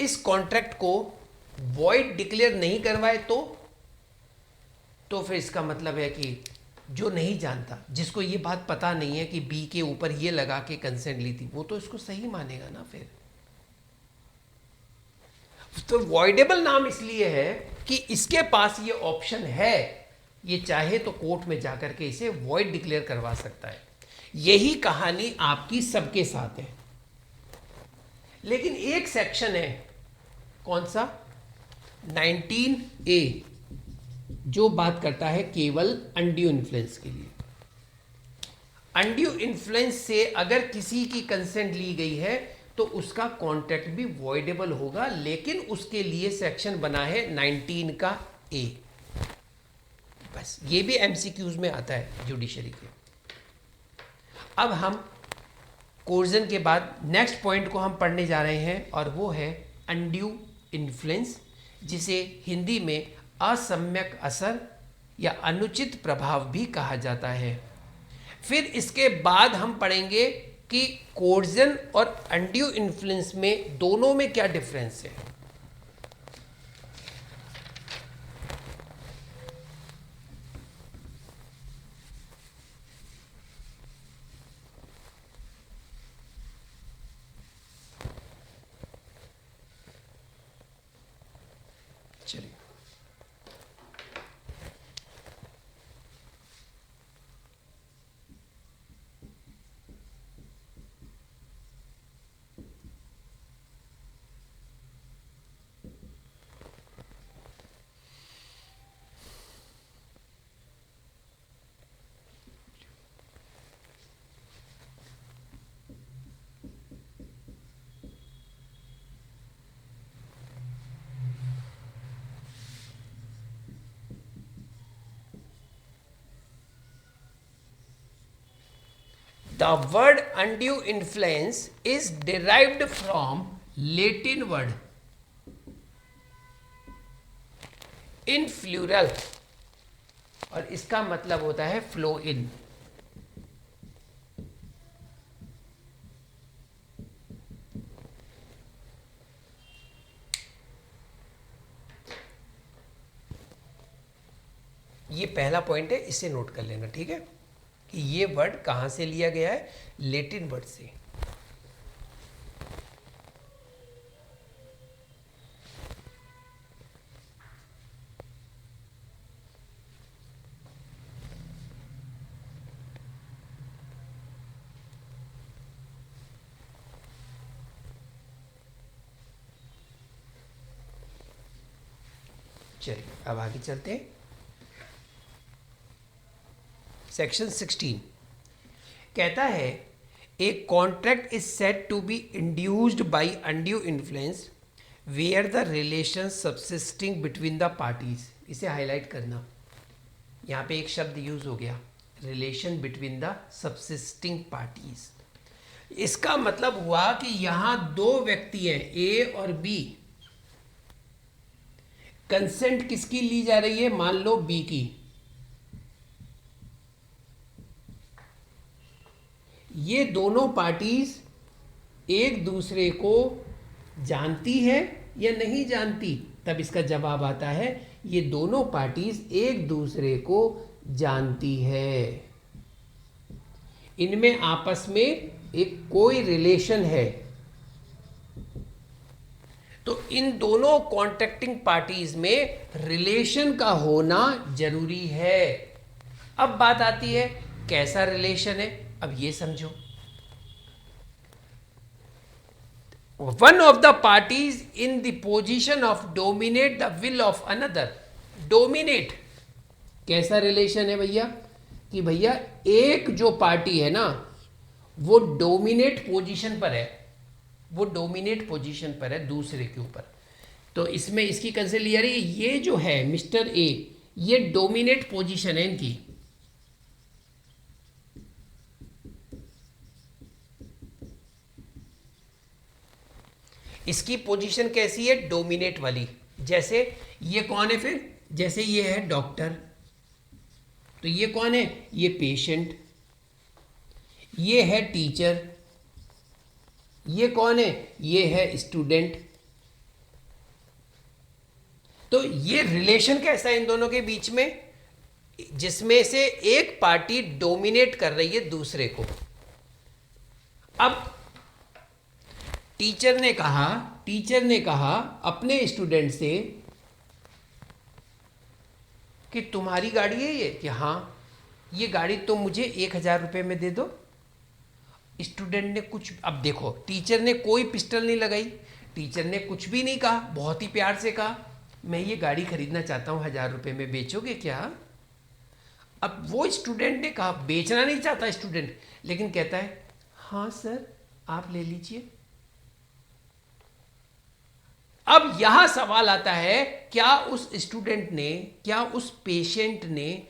इस कॉन्ट्रैक्ट को वॉइड डिक्लेयर नहीं करवाए तो फिर इसका मतलब है कि जो नहीं जानता, जिसको ये बात पता नहीं है कि B के ऊपर ये लगा के कंसेंट ली थी, वो तो इसको सही मानेगा ना। फिर तो वॉइडेबल नाम इसलिए है कि इसके पास ये ऑप्शन है, ये चाहे तो कोर्ट में जाकर के इसे वॉइड डिक्लेयर करवा सकता है। यही कहानी आपकी सबके साथ है, लेकिन एक सेक्शन है, कौन सा? 19A, जो बात करता है केवल अनड्यू इन्फ्लुएंस के लिए। अनड्यू इन्फ्लुएंस से अगर किसी की कंसेंट ली गई है तो उसका कॉन्ट्रैक्ट भी वॉइडेबल होगा, लेकिन उसके लिए सेक्शन बना है 19 का A। बस ये भी MCQs में आता है जुडिशरी के। अब हम कोर्जन के बाद नेक्स्ट पॉइंट को हम पढ़ने जा रहे हैं, और वो है अनड्यू इन्फ्लुएंस, जिसे हिंदी में असम्यक असर या अनुचित प्रभाव भी कहा जाता है। फिर इसके बाद हम पढ़ेंगे कि कोर्जन और अनड्यू इन्फ्लुएंस में दोनों में क्या डिफरेंस है। चलिए, the word undue influence is derived from Latin word influral और इसका मतलब होता है फ्लो इन। ये पहला पॉइंट है, इसे नोट कर लेना, ठीक है, कि ये वर्ड कहां से लिया गया है, लेटिन वर्ड से। चलिए अब आगे चलते हैं। सेक्शन 16 कहता है a contract is said to be induced by undue influence where the relation subsisting between the parties. इसे हाईलाइट करना, यहाँ पे एक शब्द यूज हो गया, relation between the subsisting parties. इसका मतलब हुआ कि यहां दो व्यक्ति हैं, ए और बी। कंसेंट किसकी ली जा रही है, मान लो बी की। ये दोनों पार्टीज एक दूसरे को जानती है या नहीं जानती, तब इसका जवाब आता है ये दोनों पार्टीज एक दूसरे को जानती है, इनमें आपस में एक कोई रिलेशन है। तो इन दोनों कॉन्ट्रैक्टिंग पार्टीज में रिलेशन का होना जरूरी है। अब बात आती है कैसा रिलेशन है, अब ये समझो। One of the parties in the position of dominate the will of another. Dominate कैसा रिलेशन है भैया, कि भैया एक जो पार्टी है ना वो डोमिनेट पोजीशन पर है, वो डोमिनेट पोजीशन पर है दूसरे के ऊपर। तो इसमें इसकी कंसेप्ट लिया रही है, ये जो है मिस्टर ए, ये डोमिनेट पोजीशन है इनकी। इसकी पोजीशन कैसी है, डोमिनेट वाली। जैसे ये कौन है फिर, जैसे ये है डॉक्टर, तो ये कौन है, ये पेशेंट। ये है टीचर, ये कौन है, ये है स्टूडेंट। तो ये रिलेशन कैसा है इन दोनों के बीच में, जिसमें से एक पार्टी डोमिनेट कर रही है दूसरे को। अब टीचर ने कहा अपने स्टूडेंट से कि तुम्हारी गाड़ी है ये, कि हाँ ये गाड़ी तुम मुझे 1,000 रुपये में दे दो। स्टूडेंट ने कुछ, अब देखो टीचर ने कोई पिस्टल नहीं लगाई, टीचर ने कुछ भी नहीं कहा, बहुत ही प्यार से कहा मैं ये गाड़ी खरीदना चाहता हूँ, 1,000 रुपये में बेचोगे क्या। अब वो स्टूडेंट ने कहा, बेचना नहीं चाहता स्टूडेंट, लेकिन कहता है हाँ सर आप ले लीजिए। अब यहां सवाल आता है, क्या उस स्टूडेंट ने, क्या उस पेशेंट ने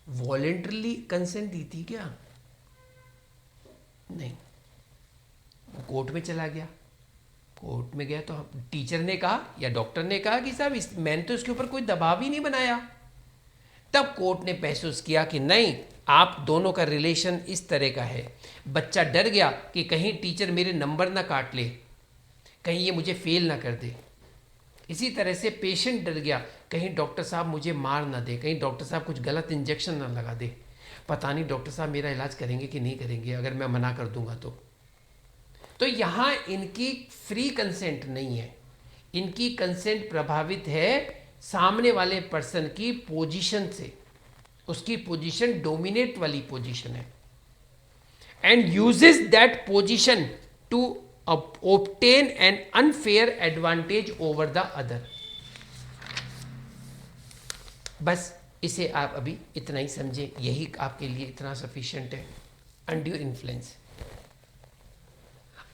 वॉलेंटरली कंसेंट दी थी क्या, नहीं। वो कोर्ट में चला गया, कोर्ट में गया तो टीचर ने कहा या डॉक्टर ने कहा कि साहब मैंने तो इसके ऊपर कोई दबाव ही नहीं बनाया। तब कोर्ट ने महसूस किया कि नहीं, आप दोनों का रिलेशन इस तरह का है। बच्चा डर गया कि कहीं टीचर मेरे नंबर ना काट ले, कहीं ये मुझे फेल ना कर दे। इसी तरह से पेशेंट डर गया, कहीं डॉक्टर साहब मुझे मार ना दे, कहीं डॉक्टर साहब कुछ गलत इंजेक्शन ना लगा दे, पता नहीं डॉक्टर साहब मेरा इलाज करेंगे कि नहीं करेंगे अगर मैं मना कर दूंगा तो। तो यहाँ इनकी फ्री कंसेंट नहीं है, इनकी कंसेंट प्रभावित है सामने वाले पर्सन की पोजीशन से, उसकी पोजीशन डोमिनेट वाली पोजीशन है, and uses that position to obtain an unfair advantage over the other। बस इसे आप अभी इतना ही समझें, यही आपके लिए इतना सफिशिएंट है, अनड्यू इन्फ्लुएंस।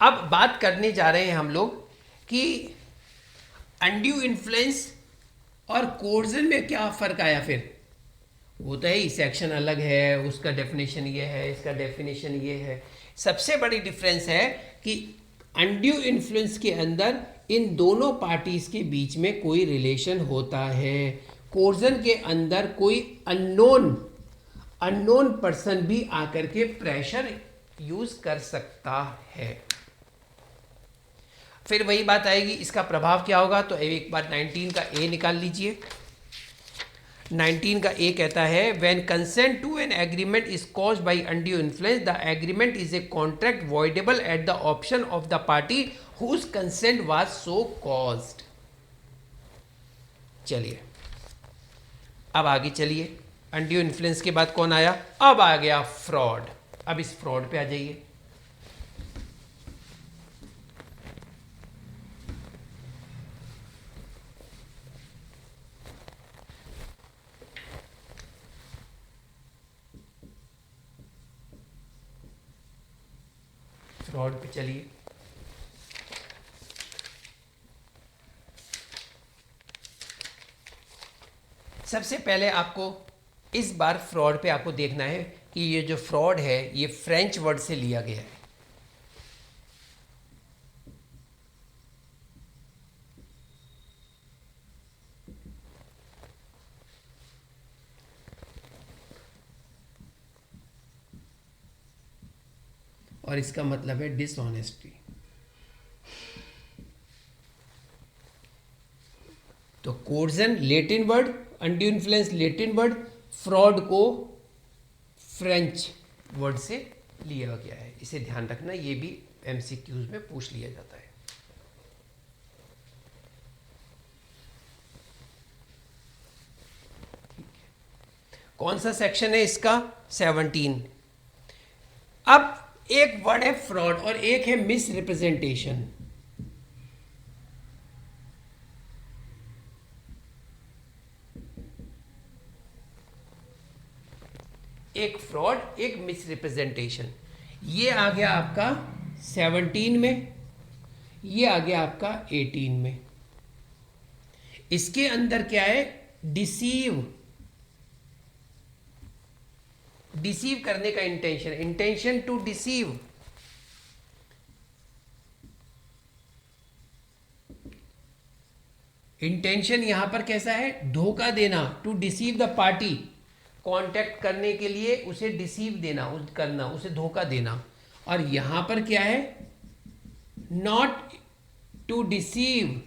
अब बात करने जा रहे हैं हम लोग कि अनड्यू इन्फ्लुएंस और कोर्जन में क्या फ़र्क आया। फिर वो तो है, सेक्शन अलग है, उसका डेफिनेशन ये है, इसका डेफिनेशन ये है। सबसे बड़ी डिफरेंस है कि अनड्यू इन्फ्लुएंस के अंदर इन दोनों पार्टीज के बीच में कोई रिलेशन होता है। कोर्जन के अंदर कोई अननोन पर्सन भी आकर के प्रेशर यूज कर सकता है। फिर वही बात आएगी, इसका प्रभाव क्या होगा। तो एक बार 19 का ए निकाल लीजिए। 19 का ए कहता है when consent to an agreement is caused by undue influence the agreement is a contract voidable at the option of the party whose consent was so caused. चलिए अब आगे चलिए, अनड्यू इन्फ्लुएंस के बाद कौन आया, अब आ गया फ्रॉड। अब इस फ्रॉड पे आ जाइए। फ्रॉड पे चलिए। सबसे पहले आपको इस बार फ्रॉड पे आपको देखना है कि ये जो फ्रॉड है ये फ्रेंच वर्ड से लिया गया है। और इसका मतलब है डिसऑनेस्टी। तो coercion Latin word, undue influence Latin word, fraud को फ्रेंच वर्ड से लिया गया है। इसे ध्यान रखना, ये भी एमसीक्यूज में पूछ लिया जाता है। कौन सा सेक्शन है इसका, 17। अब एक वर्ड है फ्रॉड और एक है मिस रिप्रेजेंटेशन। एक फ्रॉड, एक मिस रिप्रेजेंटेशन। ये आ गया आपका 17 में, ये आ गया आपका 18 में। इसके अंदर क्या है, डिसीव करने का इंटेंशन टू डिसीव। इंटेंशन यहां पर कैसा है, धोखा देना, to deceive the party, contract करने के लिए उसे डिसीव देना, करना, उसे धोखा देना। और यहां पर क्या है, not to deceive.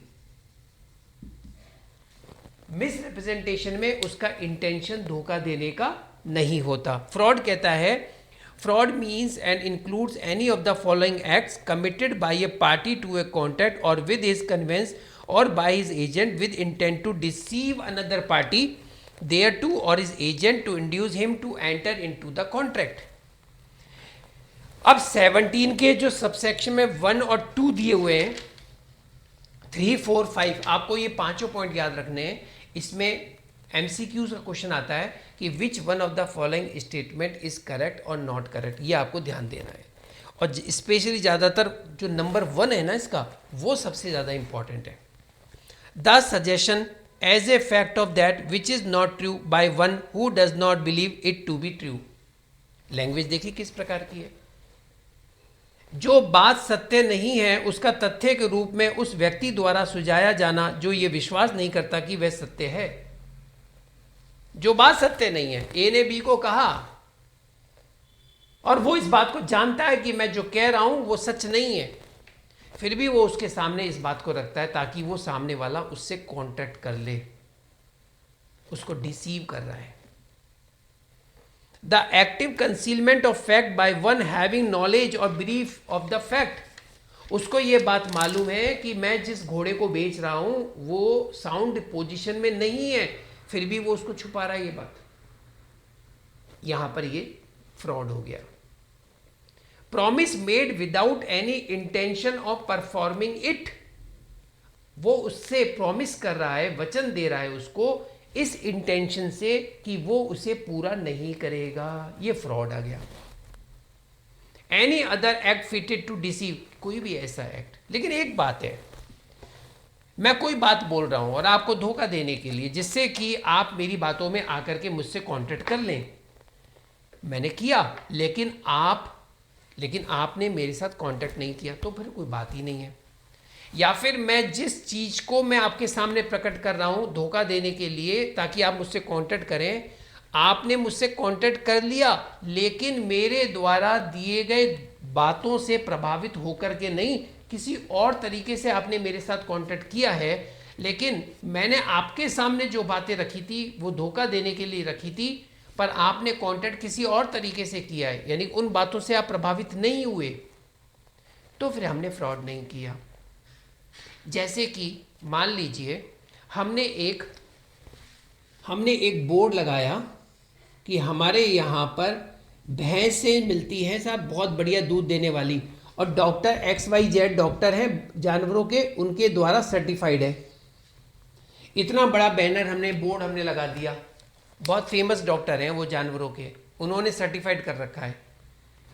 Misrepresentation में उसका इंटेंशन धोखा देने का नहीं होता। फ्रॉड कहता है fraud means and includes any of the following acts committed by a party to a contract और विद हिज कन्वेंस और by his agent with intent to deceive another party thereto or his agent to induce him to enter into the contract। अब 17 के जो subsection में 1 और 2 दिए हुए हैं, 3, 4, 5, आपको ये पांचों पॉइंट याद रखने हैं। इसमें एमसीक्यूज का क्वेश्चन आता है कि विच one of the following statement is correct और नॉट करेक्ट, ये आपको ध्यान देना है। और स्पेशली ज़्यादातर जो नंबर 1 है ना इसका, वो सबसे ज़्यादा इंपॉर्टेंट है। The suggestion as a fact of that which is not true by one who does not believe it to be true। Language देखिए किस प्रकार की है। जो बात सत्य नहीं है उसका तथ्य के रूप में उस व्यक्ति द्वारा सुझाया जाना जो ये विश्वास नहीं करता कि वह सत्य है। जो बात सत्य नहीं है, ए ने बी को कहा और वो इस बात को जानता है कि मैं जो कह रहा हूं वो सच नहीं है, फिर भी वो उसके सामने इस बात को रखता है ताकि वो सामने वाला उससे कॉन्ट्रैक्ट कर ले, उसको डिसीव कर रहा है। The active concealment of fact by one having knowledge और बिलीफ ऑफ द फैक्ट, उसको ये बात मालूम है कि मैं जिस घोड़े को बेच रहा हूं वो साउंड पोजीशन में नहीं है, फिर भी वो उसको छुपा रहा है। ये बात यहां पर ये फ्रॉड हो गया। Promise made without any intention of performing it, वो उससे प्रॉमिस कर रहा है, वचन दे रहा है उसको इस इंटेंशन से कि वो उसे पूरा नहीं करेगा, ये फ्रॉड आ गया। Any other act fitted to deceive, कोई भी ऐसा एक्ट। लेकिन एक बात है, मैं कोई बात बोल रहा हूं और आपको धोखा देने के लिए, जिससे कि आप मेरी बातों में आकर के मुझसे कॉन्टेक्ट कर लें, मैंने किया, लेकिन आपने मेरे साथ कांटेक्ट नहीं किया, तो फिर कोई बात ही नहीं है। या फिर मैं जिस चीज को मैं आपके सामने प्रकट कर रहा हूं धोखा देने के लिए ताकि आप मुझसे कांटेक्ट करें, आपने मुझसे कांटेक्ट कर लिया लेकिन मेरे द्वारा दिए गए बातों से प्रभावित होकर के नहीं, किसी और तरीके से आपने मेरे साथ कांटेक्ट किया है, लेकिन मैंने आपके सामने जो बातें रखी थी वो धोखा देने के लिए रखी थी, पर आपने कांटेक्ट किसी और तरीके से किया है, यानी उन बातों से आप प्रभावित नहीं हुए, तो फिर हमने फ्रॉड नहीं किया। जैसे कि मान लीजिए हमने एक बोर्ड लगाया कि हमारे यहाँ पर भैंसें मिलती हैं साहब बहुत बढ़िया दूध देने वाली, और डॉक्टर XYZ डॉक्टर हैं जानवरों के, उनके द्वारा सर्टिफाइड है। इतना बड़ा बैनर बोर्ड हमने लगा दिया, बहुत फेमस डॉक्टर हैं वो जानवरों के, उन्होंने सर्टिफाइड कर रखा है।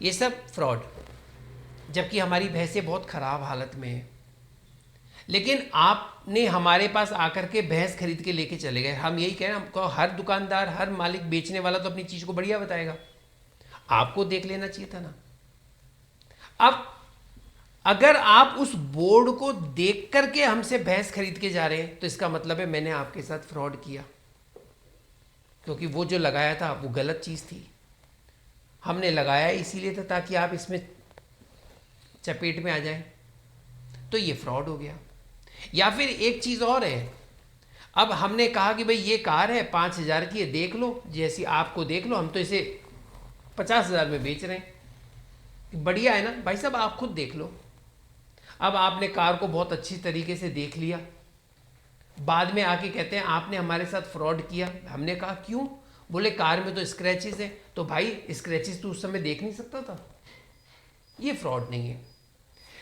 ये सब फ्रॉड, जबकि हमारी भैंसें बहुत ख़राब हालत में हैं। लेकिन आपने हमारे पास आकर के भैंस खरीद के लेके चले गए। हम यही कह रहे हैं, हमको हर दुकानदार, हर मालिक, बेचने वाला तो अपनी चीज़ को बढ़िया बताएगा, आपको देख लेना चाहिए था ना। अब अगर आप उस बोर्ड को देख करके हमसे भैंस खरीद के जा रहे हैं तो इसका मतलब है मैंने आपके साथ फ्रॉड किया, क्योंकि वो जो लगाया था वो गलत चीज़ थी। हमने लगाया इसीलिए था ताकि आप इसमें चपेट में आ जाएं, तो ये फ्रॉड हो गया। या फिर एक चीज़ और है, अब हमने कहा कि भाई ये कार है 5,000 की है, देख लो, जैसी आपको देख लो, हम तो इसे 50,000 में बेच रहे हैं, बढ़िया है ना भाई साहब, आप खुद देख लो। अब आपने कार को बहुत अच्छी तरीके से देख लिया, बाद में आके कहते हैं आपने हमारे साथ फ्रॉड किया। हमने कहा क्यों? बोले कार में तो स्क्रैचेस है। तो भाई स्क्रैचेस तो उस समय देख नहीं सकता था, ये फ्रॉड नहीं है।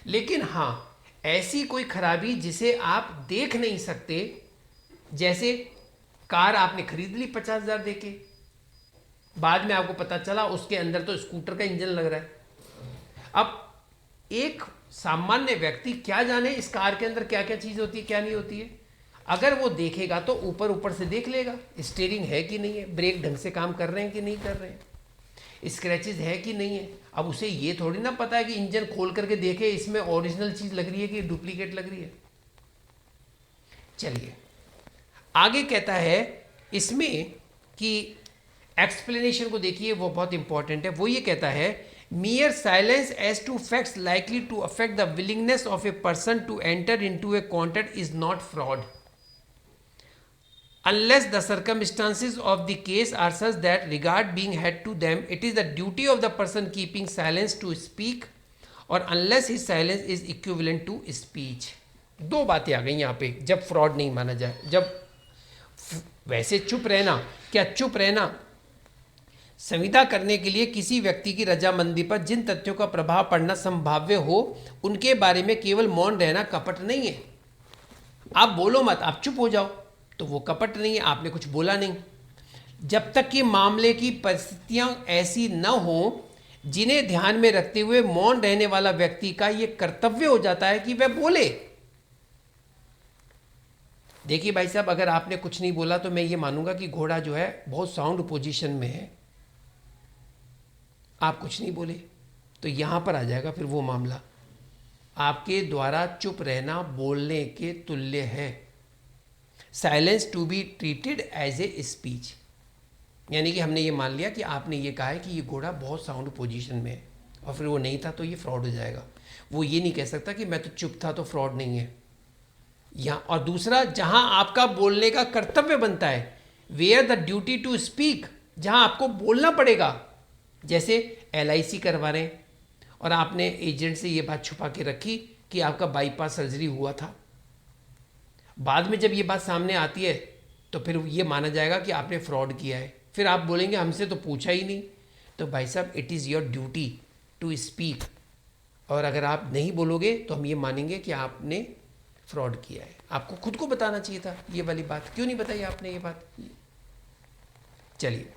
लेकिन हाँ, ऐसी कोई खराबी जिसे आप देख नहीं सकते, जैसे कार आपने खरीद ली 50,000 देके, बाद में आपको पता चला उसके अंदर तो स्कूटर का इंजन लग रहा है। अब एक सामान्य व्यक्ति क्या जाने इस कार के अंदर क्या क्या चीज़ होती है, क्या नहीं होती है। अगर वो देखेगा तो ऊपर ऊपर से देख लेगा, स्टीयरिंग है कि नहीं है, ब्रेक ढंग से काम कर रहे हैं कि नहीं कर रहे हैं, स्क्रैचेस है कि नहीं है। अब उसे ये थोड़ी ना पता है कि इंजन खोल करके देखे इसमें ओरिजिनल चीज़ लग रही है कि डुप्लीकेट लग रही है। चलिए आगे कहता है इसमें कि एक्सप्लेनेशन को देखिए, वो बहुत इंपॉर्टेंट है। वो ये कहता है, mere silence as to facts likely to affect the willingness of a person to enter into a contract is not fraud unless the circumstances of the case are such that regard being had to them, it is the duty of the person keeping silence to speak, or unless his silence is equivalent to speech। दो बातें आ गई यहाँ पे, जब fraud नहीं माना जाए, जब वैसे चुप रहना, क्या चुप रहना संविदा करने के लिए किसी व्यक्ति की रजामंदी पर जिन तथ्यों का प्रभाव पड़ना संभाव्य हो उनके बारे में केवल मौन रहना कपट नहीं है। आप बोलो मत, आप चुप हो जाओ, तो वो कपट नहीं है, आपने कुछ बोला नहीं। जब तक कि मामले की परिस्थितियां ऐसी न हो जिन्हें ध्यान में रखते हुए मौन रहने वाला व्यक्ति का यह कर्तव्य हो जाता है कि वह बोले। देखिए भाई साहब, अगर आपने कुछ नहीं बोला तो मैं ये मानूंगा कि घोड़ा जो है बहुत साउंड पोजीशन में है, आप कुछ नहीं बोले, तो यहां पर आ जाएगा फिर वो मामला, आपके द्वारा चुप रहना बोलने के तुल्य है। Silence to be treated as a speech, यानी कि हमने ये मान लिया कि आपने ये कहा है कि ये घोड़ा बहुत साउंड पोजीशन में है, और फिर वो नहीं था तो ये फ्रॉड हो जाएगा। वो ये नहीं कह सकता कि मैं तो चुप था तो फ्रॉड नहीं है यहाँ। और दूसरा, जहाँ आपका बोलने का कर्तव्य बनता है, where the duty to speak, जहाँ आपको बोलना पड़ेगा, जैसे LIC करवा रहे हैं और आपने एजेंट से ये बात छुपा के रखी कि आपका बाईपास सर्जरी हुआ था। बाद में जब ये बात सामने आती है तो फिर ये माना जाएगा कि आपने फ्रॉड किया है। फिर आप बोलेंगे हमसे तो पूछा ही नहीं। तो भाई साहब, it is your duty to speak, और अगर आप नहीं बोलोगे तो हम ये मानेंगे कि आपने फ्रॉड किया है। आपको खुद को बताना चाहिए था ये वाली बात, क्यों नहीं बताई आपने ये बात? चलिए,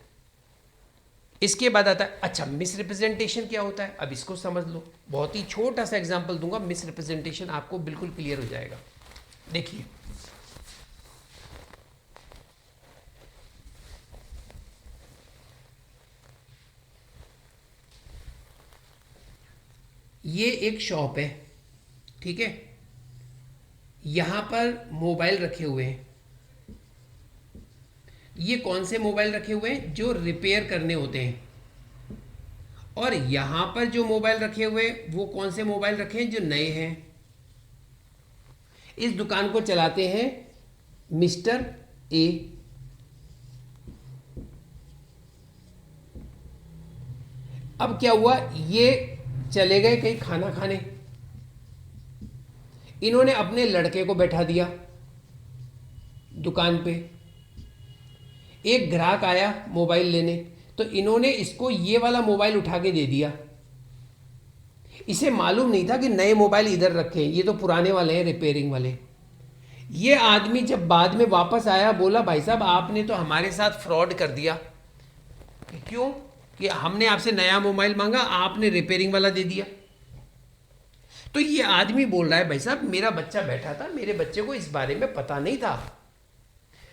इसके बाद आता है अच्छा मिस रिप्रेजेंटेशन क्या होता है। अब इसको समझ लो, बहुत ही छोटा सा एग्जांपल दूंगा, मिस रिप्रेजेंटेशन आपको बिल्कुल क्लियर हो जाएगा। देखिए, ये एक शॉप है, ठीक है, यहां पर मोबाइल रखे हुए हैं। ये कौन से मोबाइल रखे हुए हैं? जो रिपेयर करने होते हैं। और यहां पर जो मोबाइल रखे हुए हैं वो कौन से मोबाइल रखे हैं? जो नए हैं। इस दुकान को चलाते हैं मिस्टर ए। अब क्या हुआ, ये चले गए कहीं खाना खाने, इन्होंने अपने लड़के को बैठा दिया दुकान पे। एक ग्राहक आया मोबाइल लेने, तो इन्होंने इसको ये वाला मोबाइल उठा के दे दिया। इसे मालूम नहीं था कि नए मोबाइल इधर रखे हैं, ये तो पुराने वाले हैं, रिपेयरिंग वाले। ये आदमी जब बाद में वापस आया, बोला भाई साहब आपने तो हमारे साथ फ्रॉड कर दिया। क्यों? कि हमने आपसे नया मोबाइल मांगा, आपने रिपेयरिंग वाला दे दिया। तो ये आदमी बोल रहा है भाई साहब मेरा बच्चा बैठा था, मेरे बच्चे को इस बारे में पता नहीं था।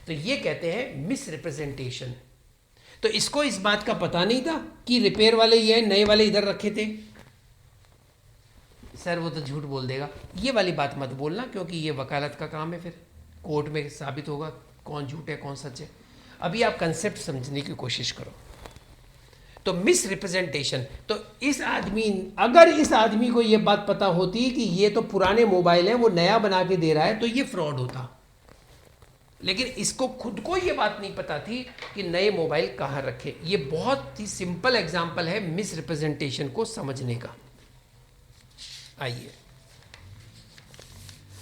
तो ये कहते हैं मिस रिप्रेजेंटेशन। तो इसको इस बात का पता नहीं था कि रिपेयर वाले ये नए वाले इधर रखे थे। सर वो तो झूठ बोल देगा, ये वाली बात मत बोलना, क्योंकि ये वकालत का काम है, फिर कोर्ट में साबित होगा कौन झूठ है कौन सच है। अभी आप कंसेप्ट समझने की कोशिश करो। तो मिस रिप्रेजेंटेशन, तो इस आदमी, अगर इस आदमी को ये बात पता होती कि ये तो पुराने मोबाइल हैं, वो नया बना के दे रहा है, तो ये फ्रॉड होता। लेकिन इसको खुद को ये बात नहीं पता थी कि नए मोबाइल कहाँ रखे। ये बहुत ही सिंपल एग्जांपल है मिस रिप्रेजेंटेशन को समझने का। आइए,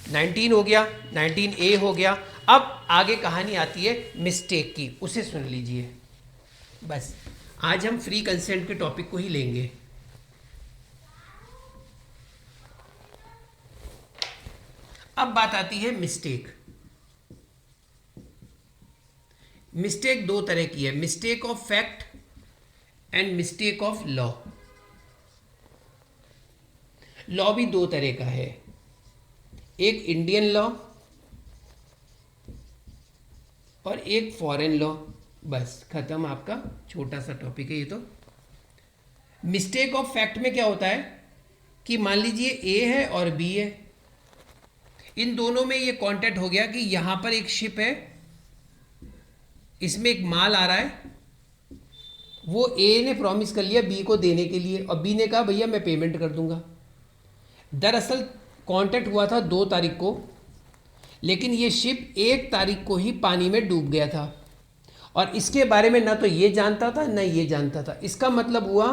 19 हो गया, 19A हो गया। अब आगे कहानी आती है मिस्टेक की, उसे सुन लीजिए। बस आज हम फ्री कंसेंट के टॉपिक को ही लेंगे। अब बात आती है मिस्टेक। मिस्टेक दो तरह की है, mistake of fact and mistake of law. Law भी दो तरह का है, एक इंडियन लॉ और एक फॉरेन लॉ। बस खत्म, आपका छोटा सा टॉपिक है ये तो। मिस्टेक ऑफ फैक्ट में क्या होता है कि मान लीजिए ए है और बी है, इन दोनों में ये कॉन्टैक्ट हो गया कि यहां पर एक शिप है, इसमें एक माल आ रहा है, वो ए ने प्रॉमिस कर लिया बी को देने के लिए, और बी ने कहा भैया मैं पेमेंट कर दूंगा। दरअसल कॉन्टैक्ट हुआ था 2 तारीख को, लेकिन ये शिप 1 तारीख को ही पानी में डूब गया था, और इसके बारे में ना तो ये जानता था ना ये जानता था। इसका मतलब हुआ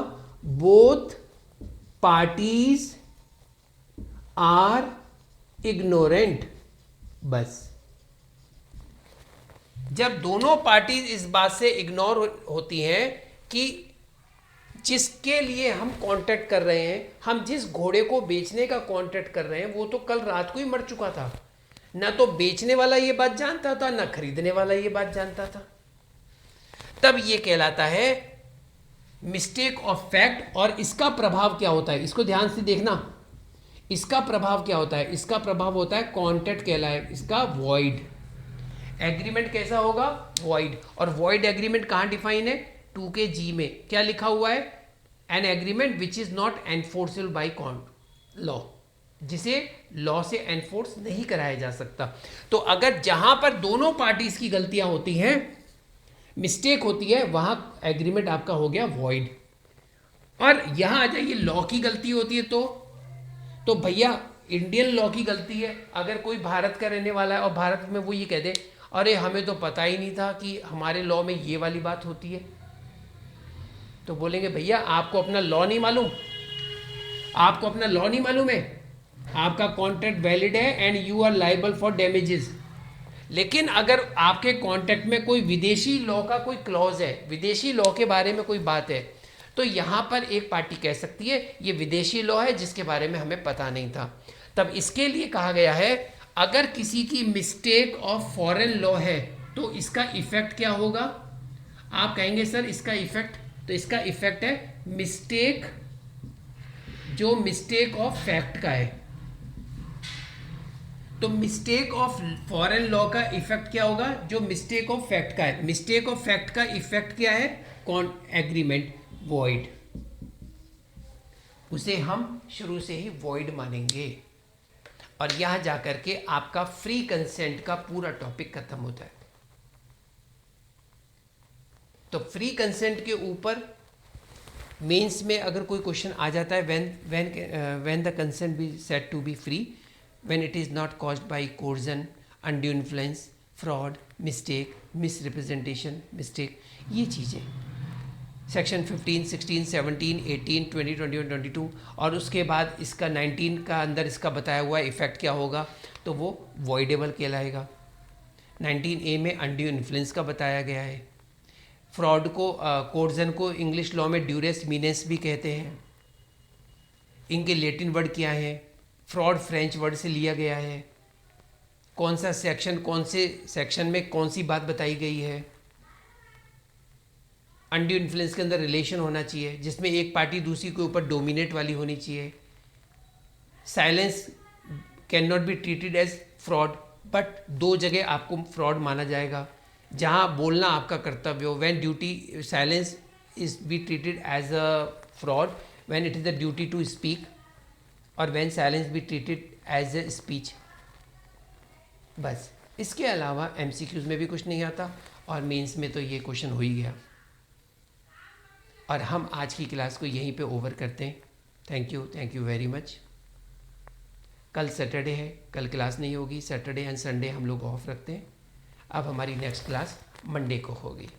बोथ पार्टीज आर इग्नोरेंट। बस जब दोनों पार्टीज इस बात से इग्नोर होती हैं कि जिसके लिए हम कांटेक्ट कर रहे हैं, हम जिस घोड़े को बेचने का कांटेक्ट कर रहे हैं, वो तो कल रात को ही मर चुका था। ना तो बेचने वाला ये बात जानता था, ना खरीदने वाला ये बात जानता था। तब ये कहलाता है मिस्टेक ऑफ फैक्ट। और इसका प्रभाव क्या होता है, इसको ध्यान से देखना। इसका प्रभाव क्या होता है? इसका प्रभाव होता है कॉन्ट्रैक्ट कहलाए इसका वॉइड। एग्रीमेंट कैसा होगा? वॉइड। और वॉइड एग्रीमेंट कहां डिफाइन है? 2G में क्या लिखा हुआ है? An agreement which is not enforceable by law, जिसे लॉ से एनफोर्स नहीं कराया जा सकता। तो अगर जहां पर दोनों पार्टीज की गलतियां होती हैं, मिस्टेक होती है, वहां एग्रीमेंट आपका हो गया वॉइड। और यहां आ जाइए, लॉ की गलती होती है तो भैया इंडियन लॉ की गलती है। अगर कोई भारत का रहने वाला है और भारत में वो ये कह दे अरे हमें तो पता ही नहीं था कि हमारे लॉ में ये वाली बात होती है, तो बोलेंगे भैया आपको अपना लॉ नहीं मालूम, आपको अपना लॉ नहीं मालूम है। आपका कॉन्ट्रैक्ट वैलिड है and you are liable for damages. लेकिन अगर आपके कॉन्ट्रैक्ट में कोई विदेशी लॉ का कोई क्लॉज है, विदेशी लॉ के बारे में कोई बात है, तो यहाँ पर एक पार्टी कह सकती है ये विदेशी लॉ है जिसके बारे में हमें पता नहीं था। तब इसके लिए कहा गया है अगर किसी की मिस्टेक ऑफ फॉरेन लॉ है तो इसका इफेक्ट क्या होगा। आप कहेंगे सर इसका इफेक्ट, तो इसका इफेक्ट है मिस्टेक, जो मिस्टेक ऑफ फैक्ट का है। तो मिस्टेक ऑफ फॉरेन लॉ का इफेक्ट क्या होगा, जो मिस्टेक ऑफ फैक्ट का है। मिस्टेक ऑफ फैक्ट का इफेक्ट क्या है, कौन एग्रीमेंट वॉइड, उसे हम शुरू से ही वॉइड मानेंगे। और यहां जाकर के आपका फ्री कंसेंट का पूरा टॉपिक खत्म होता है। तो फ्री कंसेंट के ऊपर मेंस में अगर कोई क्वेश्चन आ जाता है, when the consent be said to be free, when it is not caused by coercion, undue influence, fraud, mistake, misrepresentation, mistake, ये चीज़ें सेक्शन 15, 16, 17, 18, 20, 21, 22 और उसके बाद इसका 19 का अंदर इसका बताया हुआ इफेक्ट क्या होगा, तो वो वॉइडेबल कहलाएगा। 19A में अनड्यू इन्फ्लुएंस का बताया गया है। फ्रॉड को कोर्जन को इंग्लिश लॉ में ड्यूरेस मीनेंस भी कहते हैं। इनके लेटिन वर्ड क्या है, फ्रॉड फ्रेंच वर्ड से लिया गया है। कौन सा सेक्शन, कौन से सेक्शन में कौन सी बात बताई गई है। अनड्यू इन्फ्लुएंस के अंदर रिलेशन होना चाहिए जिसमें एक पार्टी दूसरी के ऊपर डोमिनेट वाली होनी चाहिए। Silence can not be treated as fraud, but दो जगह आपको फ्रॉड माना जाएगा जहां बोलना आपका कर्तव्य हो। When duty silence is be treated as a fraud when it is the duty to speak, और when silence be treated as a speech. बस इसके अलावा एमसीक्यूज में भी कुछ नहीं आता और मेंस में तो ये क्वेश्चन हो ही गया। और हम आज की क्लास को यहीं पे ओवर करते हैं। Thank you very much. कल सैटरडे है, कल क्लास नहीं होगी। सैटरडे एंड संडे हम लोग ऑफ रखते हैं। अब हमारी नेक्स्ट क्लास मंडे को होगी।